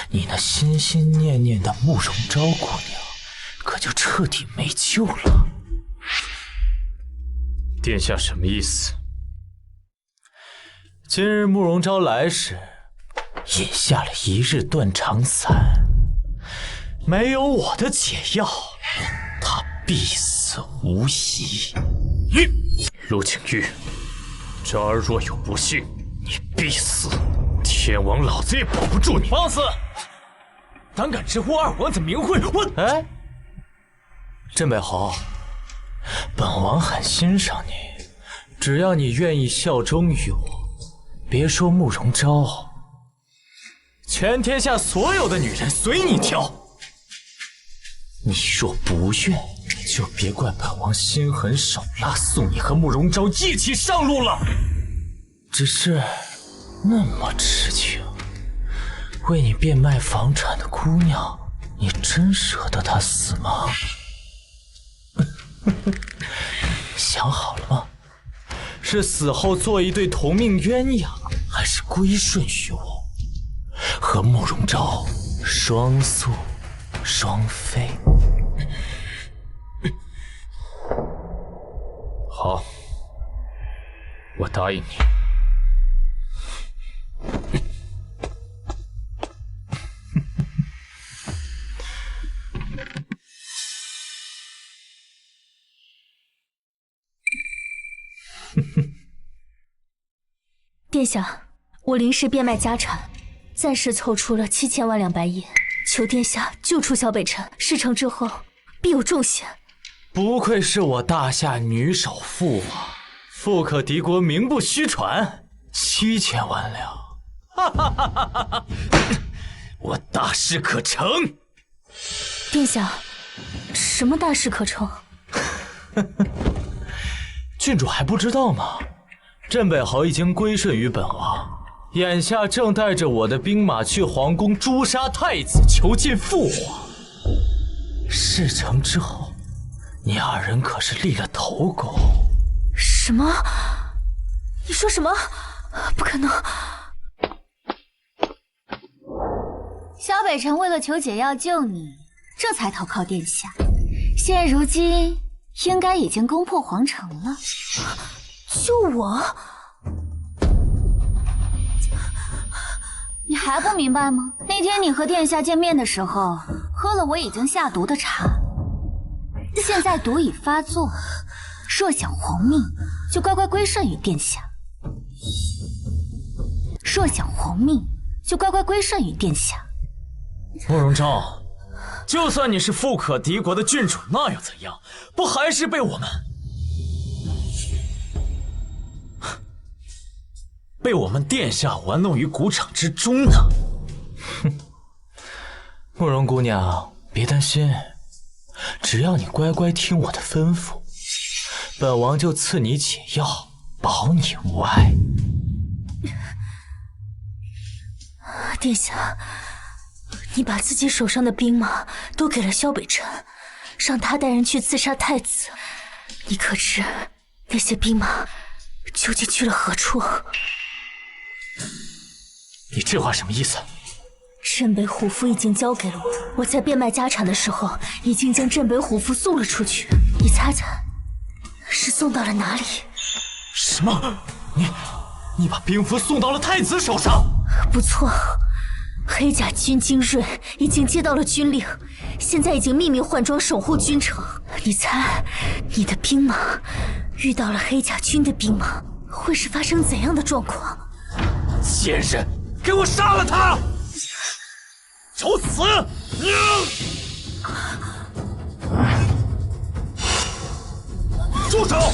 你那心心念念的慕容昭姑娘，可就彻底没救了。殿下什么意思？今日慕容昭来时，饮下了一日断肠散，没有我的解药，他必死无疑。陆景玉，昭儿若有不幸，你必死，天王老子也保不住你。放肆！胆敢直呼二皇子名讳，我……哎，镇北侯，本王很欣赏你，只要你愿意效忠于我，别说慕容昭，全天下所有的女人随你挑。你若不愿，就别怪本王心狠手辣，送你和慕容昭一起上路了。只是那么痴情，为你变卖房产的姑娘，你真舍得她死吗？想好了吗？是死后做一对同命鸳鸯，还是归顺于我，和慕容昭双宿双飞？好，我答应你。殿下，我临时变卖家产，暂时凑出了7000万两白银，求殿下救出萧北辰，事成之后必有重谢。不愧是我大夏女首富啊，富可敌国，名不虚传，7000万两，哈哈哈哈哈！我大事可成。殿下，什么大事可成？郡主还不知道吗？镇北侯已经归顺于本王，眼下正带着我的兵马去皇宫诛杀太子，囚禁父皇。事成之后，你二人可是立了头功。什么？你说什么？不可能！萧北辰为了求解药救你，这才投靠殿下。现如今应该已经攻破皇城了。救我？你还不明白吗？那天你和殿下见面的时候，喝了我已经下毒的茶，现在毒已发作，若想活命，就乖乖归顺于殿下。若想活命，就乖乖归顺于殿下。慕容昭，就算你是富可敌国的郡主，那又怎样？不还是被我们殿下玩弄于股掌之中呢？哼，慕容姑娘，别担心，只要你乖乖听我的吩咐，本王就赐你解药，保你无碍。殿下，你把自己手上的兵马都给了萧北辰，让他带人去刺杀太子。你可知那些兵马究竟去了何处？你这话什么意思？镇北虎符已经交给了我，我在变卖家产的时候，已经将镇北虎符送了出去。你猜猜，是送到了哪里？什么？你把兵符送到了太子手上？不错，黑甲军精锐已经接到了军令，现在已经秘密换装守护军城。你猜，你的兵马遇到了黑甲军的兵马，会是发生怎样的状况？贱人，给我杀了他！找死！住手！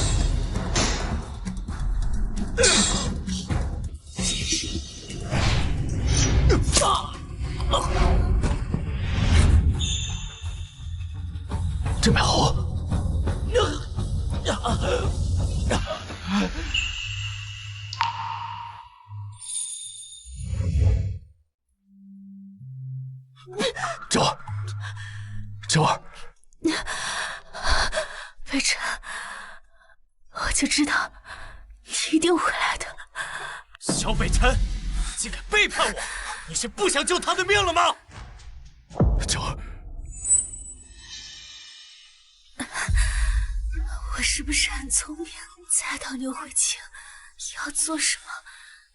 镇北侯，周儿，北辰，我就知道你一定会来的。小北辰，竟敢背叛我！你是不想救他的命了吗？周儿，我是不是很聪明？猜到牛慧清要做什么，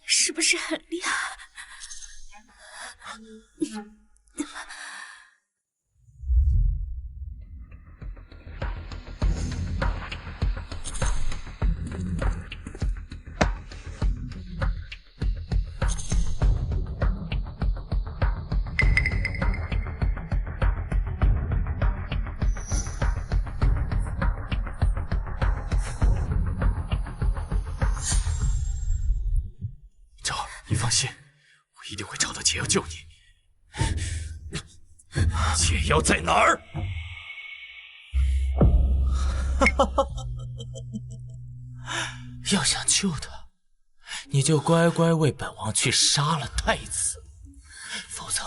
是不是很厉害？你放心，我一定会找到解药救你。解药在哪儿？要想救他，你就乖乖为本王去杀了太子，否则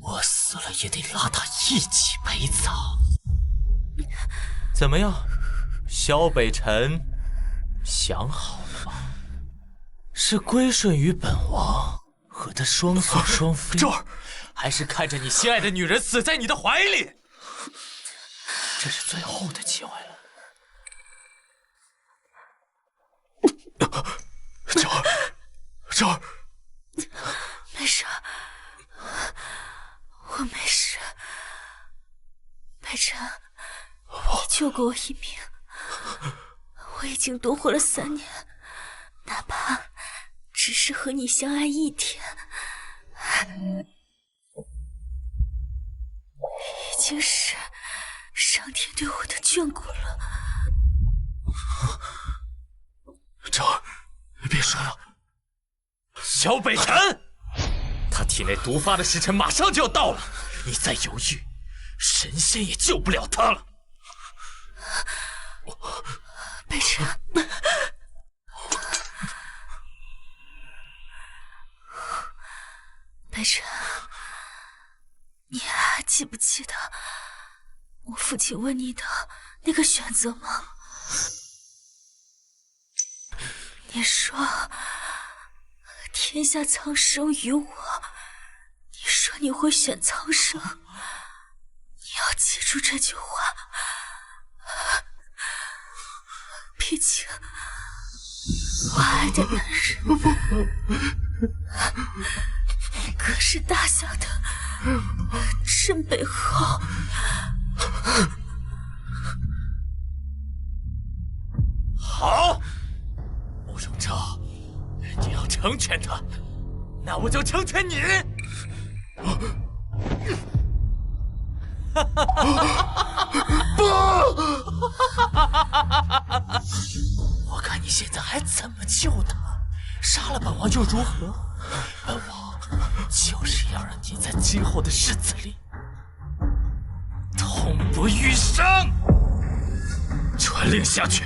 我死了也得拉他一起陪葬。怎么样，萧北辰，想好了吗？是归顺于本王，和他双宿双飞，周儿，还是看着你心爱的女人死在你的怀里？这是最后的机会了。周儿，没事，我没事。北辰，你救过我一命，我已经多活了3年，哪怕只是和你相爱1天，已经是上天对我的眷顾了。周儿，别说了。小北辰，他体内毒发的时辰马上就要到了，你再犹豫，神仙也救不了他了。北辰，北辰，你还记不记得我父亲问你的那个选择吗？你说天下苍生于我，你说你会选苍生，你要记住这句话。毕竟我爱的男人可是大夏的镇北侯。好，慕容昭，你要成全他，那我就成全你。不！我看你现在还怎么救他？杀了本王又如何？本王就是要让你在今后的日子里痛不欲生。传令下去，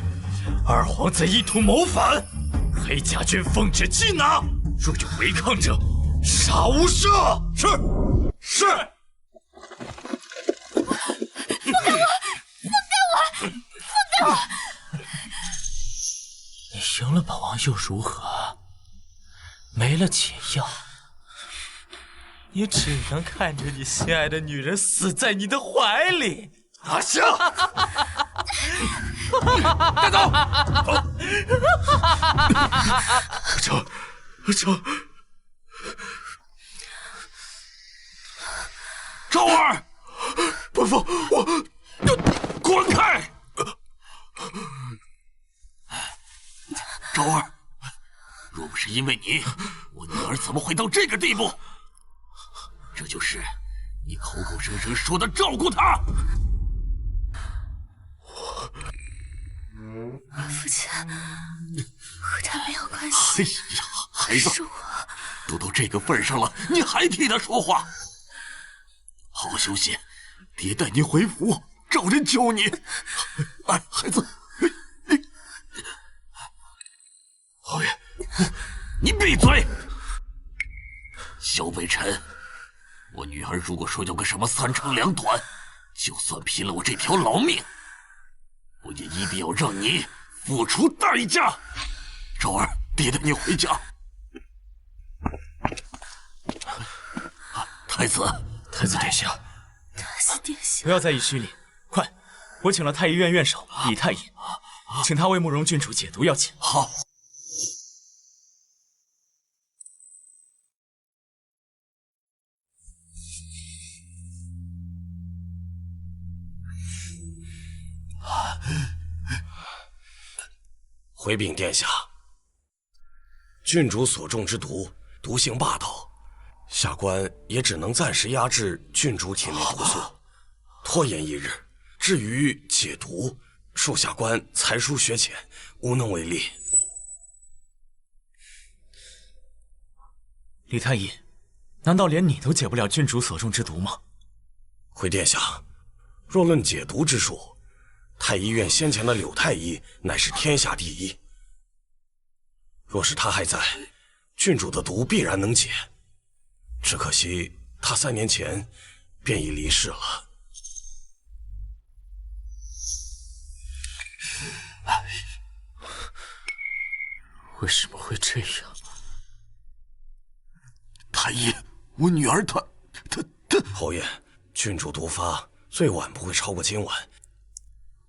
二皇子意图谋反，黑甲军奉旨缉拿，若有违抗者，杀无赦。是。王又如何？没了解药，你只能看着你心爱的女人死在你的怀里。阿香，带走！昭儿，伯父，我滚开！昭儿，若不是因为你，我女儿怎么会到这个地步？这就是你口口声声说的照顾她。父亲，和他没有关系。哎呀，孩子，是我都到这个份上了，你还替他说话？好好休息，爹带你回府，找人救你。哎，孩子，侯爷，你闭嘴！萧北辰，我女儿如果说有个什么3长2短，就算拼了我这条老命，我也一定要让你付出代价。昭儿，爹带你回家。太子殿下，太子殿下，不要在意虚礼，快，我请了太医院院守李太医，请他为慕容郡主解毒要紧。好。回禀殿下，郡主所中之毒，毒性霸道，下官也只能暂时压制郡主体内毒素，拖延1日。至于解毒，恕下官才疏学浅，无能为力。李太医，难道连你都解不了郡主所中之毒吗？回殿下，若论解毒之术，太医院先前的柳太医乃是天下第一。若是他还在，郡主的毒必然能解。只可惜他3年前便已离世了。为什么会这样？太医，我女儿她……侯爷，郡主毒发最晚不会超过今晚。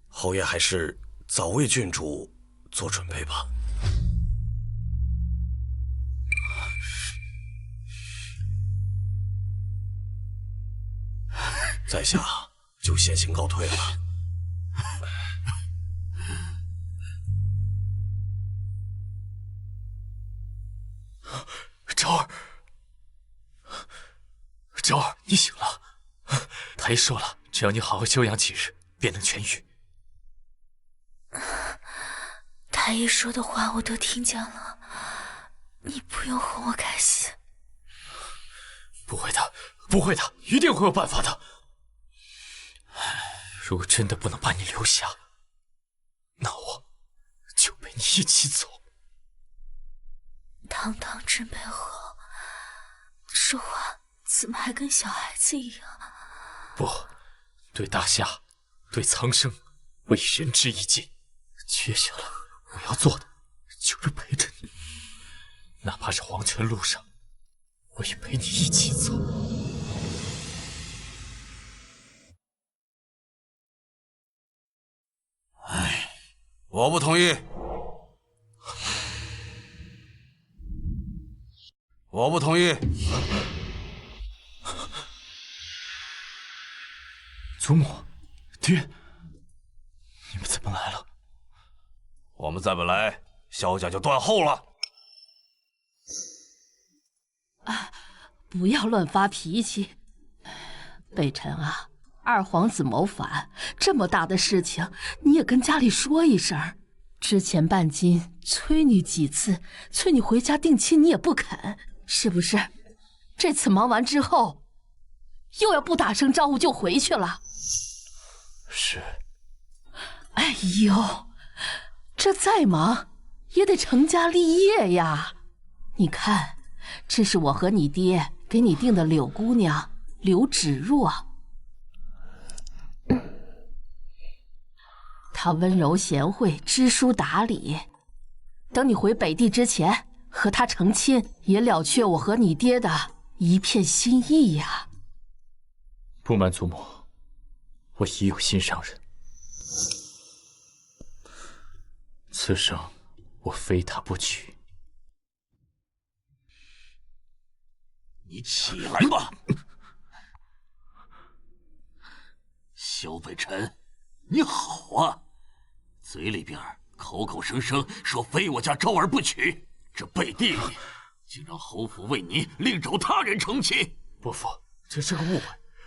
侯爷还是早为郡主做准备吧。在下就先行告退了。昭儿，昭儿，你醒了。太医说了，只要你好好休养几日，便能痊愈。太医说的话我都听见了，你不用哄我开心。不会的，不会的，一定会有办法的。如果真的不能把你留下，那我就陪你一起走。堂堂真背后，说话怎么还跟小孩子一样？不，对大夏，对苍生，我已仁至义尽。接下来我要做的就是陪着你，哪怕是黄泉路上，我也陪你一起走。哎，我不同意。我不同意。祖母，爹，你们怎么来了？我们再不来，萧家就断后了。啊，不要乱发脾气。北辰啊，二皇子谋反，这么大的事情，你也跟家里说一声。之前半斤催你几次，催你回家定亲，你也不肯，是不是？这次忙完之后，又要不打声招呼就回去了。是。哎呦，这再忙也得成家立业呀！你看，这是我和你爹给你定的柳姑娘柳芷若。她温柔贤惠，知书达理，等你回北地之前，和他成亲，也了却我和你爹的一片心意呀。不瞒祖母，我已有心上人，此生我非他不娶。你起来吧，萧北辰，你好啊！嘴里边口口声声说非我家昭儿不娶，这背地里竟让侯府为你另找他人成亲。伯父，这是个误会，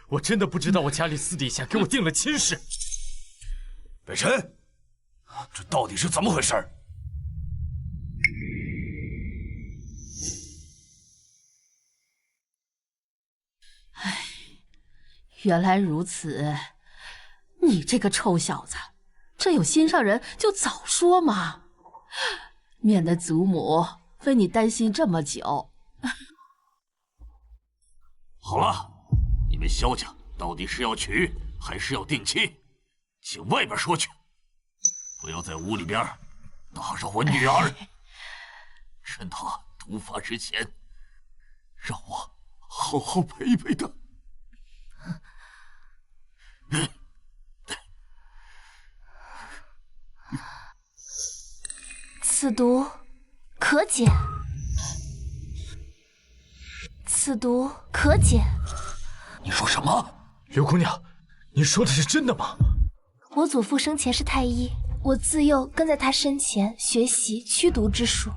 我真的不知道我家里私底下给我定了亲事。北辰，这到底是怎么回事？唉，原来如此，你这个臭小子，这有心上人就早说嘛，免得祖母为你担心这么久。好了，你们萧家到底是要娶还是要定亲，请外边说去，不要在屋里边打扰我女儿。趁她毒发之前，让我好好陪陪她。此毒可解，此毒可解。你说什么？刘姑娘，你说的是真的吗？我祖父生前是太医，我自幼跟在他身前学习驱毒之术。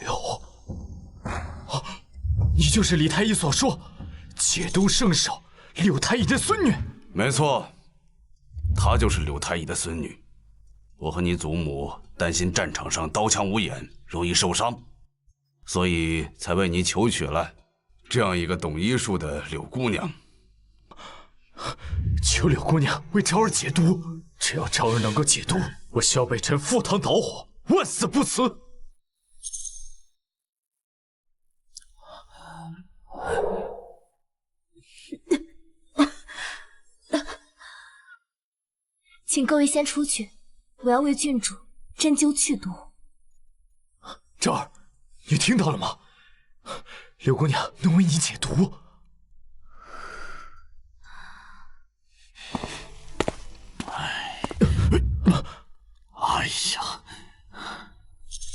刘，你就是李太医所说解毒圣手柳太医的孙女？没错，她就是柳太医的孙女。我和你祖母担心战场上刀枪无眼，容易受伤，所以才为你求娶了这样一个懂医术的柳姑娘。求柳姑娘为昭儿解毒，只要昭儿能够解毒，我萧北辰赴汤蹈火，万死不辞。请各位先出去，我要为郡主针灸去毒。昭儿，你听到了吗？柳姑娘能为你解毒。哎呀，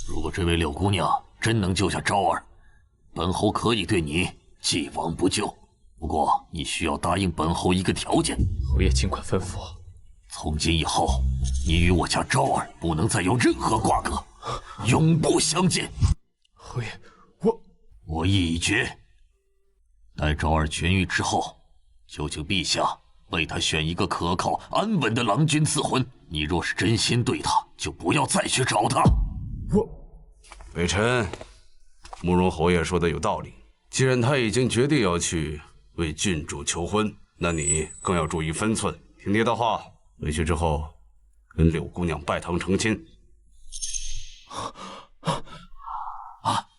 如果这位柳姑娘真能救下昭儿，本侯可以对你既往不咎。不过你需要答应本侯一个条件。侯爷尽管吩咐。从今以后，你与我家昭儿不能再有任何瓜葛，永不相见。侯爷，我意已决。待昭儿痊愈之后，就请陛下为她选一个可靠、安稳的郎君赐婚。你若是真心对她，就不要再去找她。北辰，慕容侯爷说的有道理。既然他已经决定要去为郡主求婚，那你更要注意分寸，听爹的话。回去之后，跟柳姑娘拜堂成亲。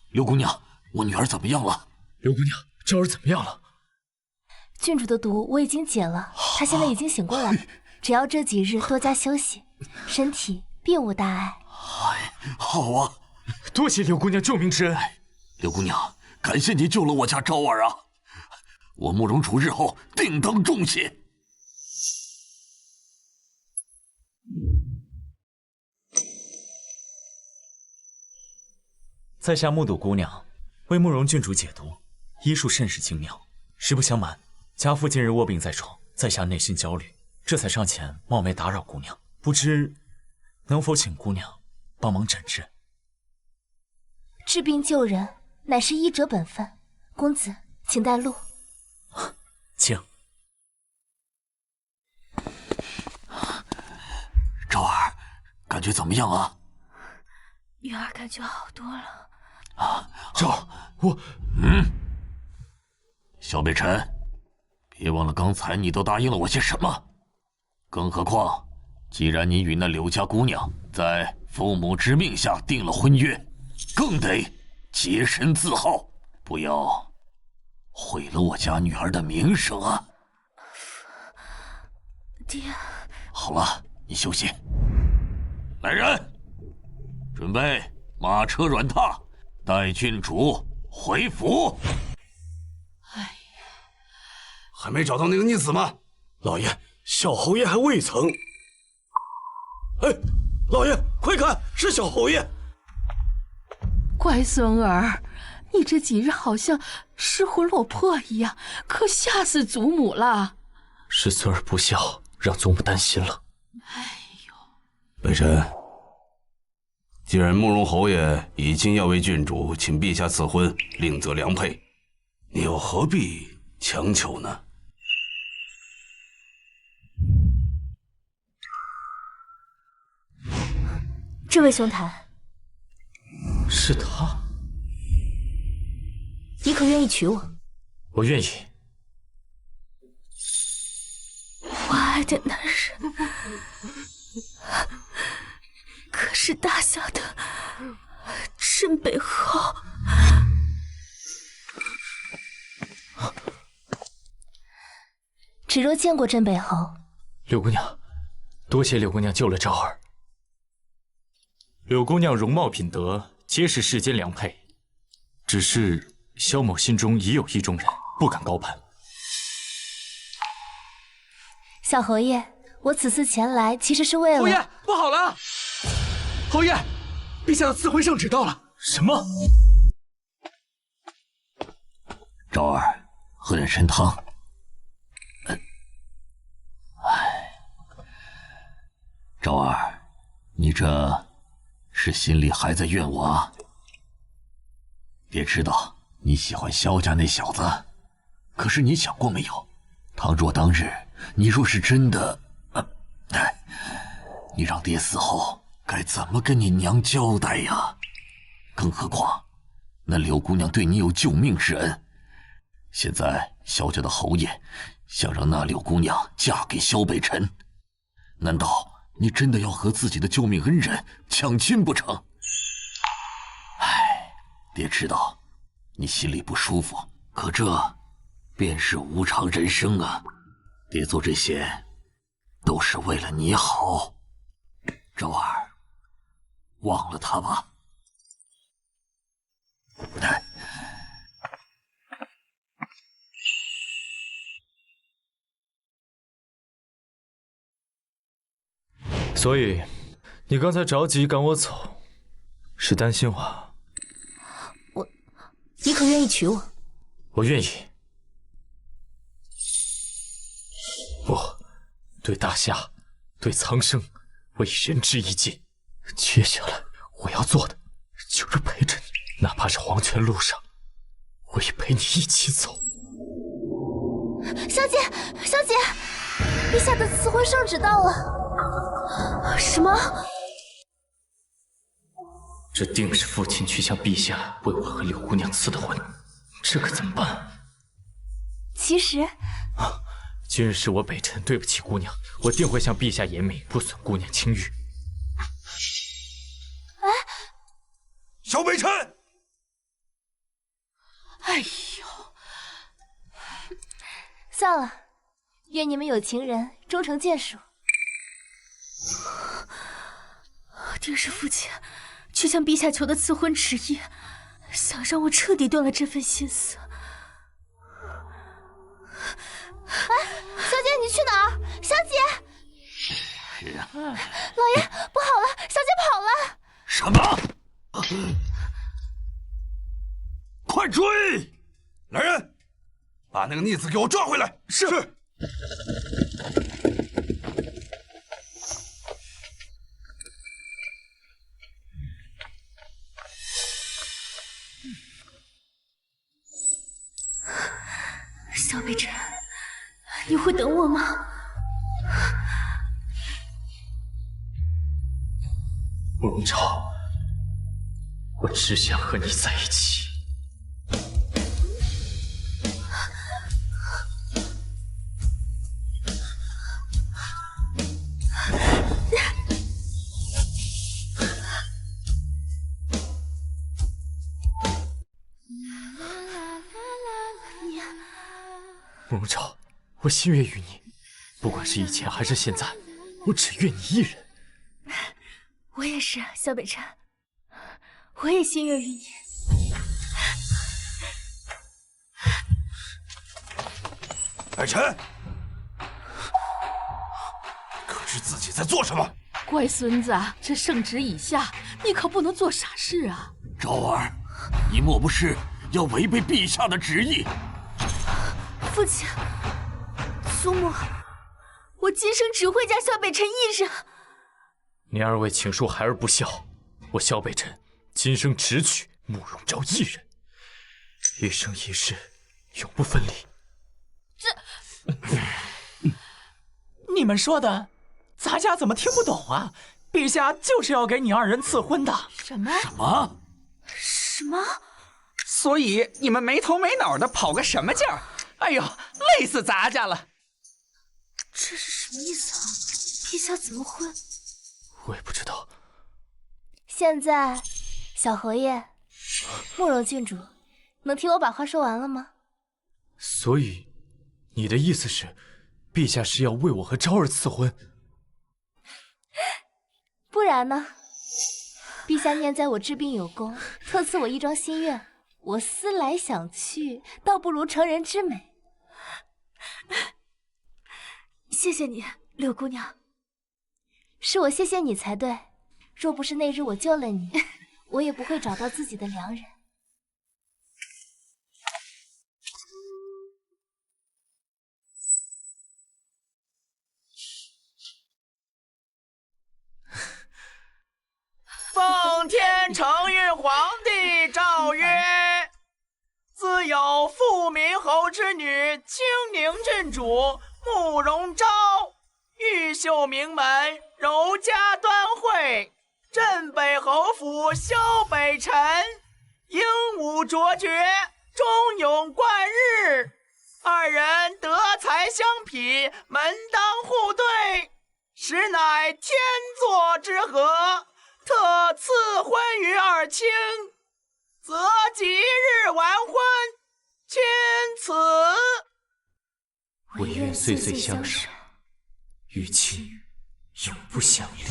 柳姑娘，我女儿怎么样了？柳姑娘，昭儿怎么样了？郡主的毒我已经解了，她现在已经醒过来，只要这几日多加休息，身体并无大碍。好啊，多谢柳姑娘救命之恩。柳姑娘，感谢你救了我家昭儿啊！我慕容楚日后定当重谢。在下目睹姑娘为慕容郡主解毒，医术甚是精妙。实不相瞒，家父近日卧病在床，在下内心焦虑，这才上前冒昧打扰姑娘。不知能否请姑娘帮忙诊治？治病救人乃是医者本分，公子请带路。请。昭儿，感觉怎么样啊？女儿感觉好多了。昭儿，我……萧北辰，别忘了刚才你都答应了我些什么。更何况，既然你与那柳家姑娘在父母之命下定了婚约，更得洁身自好，不要毁了我家女儿的名声啊！爹，好了，你休息。来人，准备马车软榻，带郡主回府。还没找到那个逆子吗？老爷，小侯爷还未曾。哎，老爷，快看，是小侯爷！乖孙儿，你这几日好像失魂落魄一样，可吓死祖母了。是孙儿不孝，让祖母担心了。北辰，既然慕容侯爷已经要为郡主请陛下赐婚，另择良配，你又何必强求呢？这位兄台，是他。你可愿意娶我？我愿意。我爱的男人，可是大夏的镇北侯。芷若见过镇北侯。柳姑娘，多谢柳姑娘救了昭儿。柳姑娘容貌品德皆是世间良配，只是萧某心中已有意中人，不敢高攀。小侯爷，我此次前来其实是为了……侯爷，不好了！侯爷，陛下的赐婚圣旨到了。什么？昭儿，喝点参汤。昭儿，你这是心里还在怨我啊？爹知道你喜欢萧家那小子，可是你想过没有？倘若当日你若是真的，你让爹死后该怎么跟你娘交代呀？更何况那柳姑娘对你有救命之恩，现在萧家的侯爷想让那柳姑娘嫁给萧北辰，难道你真的要和自己的救命恩人抢亲不成？爹知道你心里不舒服，可这便是无常人生啊！爹做这些都是为了你好，昭儿，忘了他吧。所以，你刚才着急赶我走，是担心我？你可愿意娶我？我愿意。不，对大夏，对苍生，我已仁至义尽。接下来我要做的，就是陪着你，哪怕是黄泉路上，我也陪你一起走。小姐，小姐，陛下的赐婚圣旨到了。什么？这定是父亲去向陛下为我和柳姑娘赐的婚，这可怎么办？其实，今日是我北辰对不起姑娘，我定会向陛下言明，不损姑娘清誉。哎，小北辰，哎呦，算了，愿你们有情人终成眷属。定是父亲去向陛下求的赐婚旨意，想让我彻底断了这份心思。哎，小姐，你去哪儿？小姐！是啊，老爷，不好了，小姐跑了！什么？快追！来人，把那个逆子给我抓回来！是。小北辰，你会等我吗？慕容昭，我只想和你在一起。慕容昭，我心悦于你，不管是以前还是现在，我只愿你一人。我也是，小北辰。我也心悦于你。北辰，可知自己在做什么？乖孙子，这圣旨已下，你可不能做傻事啊！昭儿，你莫不是要违背陛下的旨意？父亲，苏母，我今生只会嫁萧北辰一人。你二位请恕孩儿不孝，我萧北辰今生只娶慕容昭一人，一生一世永不分离。你们说的，咱家怎么听不懂啊？陛下就是要给你二人赐婚的。什么？什么？所以你们没头没脑的跑个什么劲儿？哎呦，累死咱家了！这是什么意思啊？陛下怎么会？我也不知道。现在，小侯爷，慕容郡主，能听我把话说完了吗？所以，你的意思是，陛下是要为我和昭儿赐婚？不然呢？陛下念在我治病有功，特赐我一桩心愿。我思来想去，倒不如成人之美。谢谢你，柳姑娘。是我谢谢你才对。若不是那日我救了你，我也不会找到自己的良人。奉天承运皇帝诏曰：自有富民侯之女清宁郡主慕容昭，玉秀名门，柔家端惠，镇北侯府萧北辰，英武卓绝，忠勇贯日，二人德才相匹，门当户对，实乃天作之合。特赐婚于二卿，择吉日完婚，钦此。唯愿岁岁相守，与卿永不相离。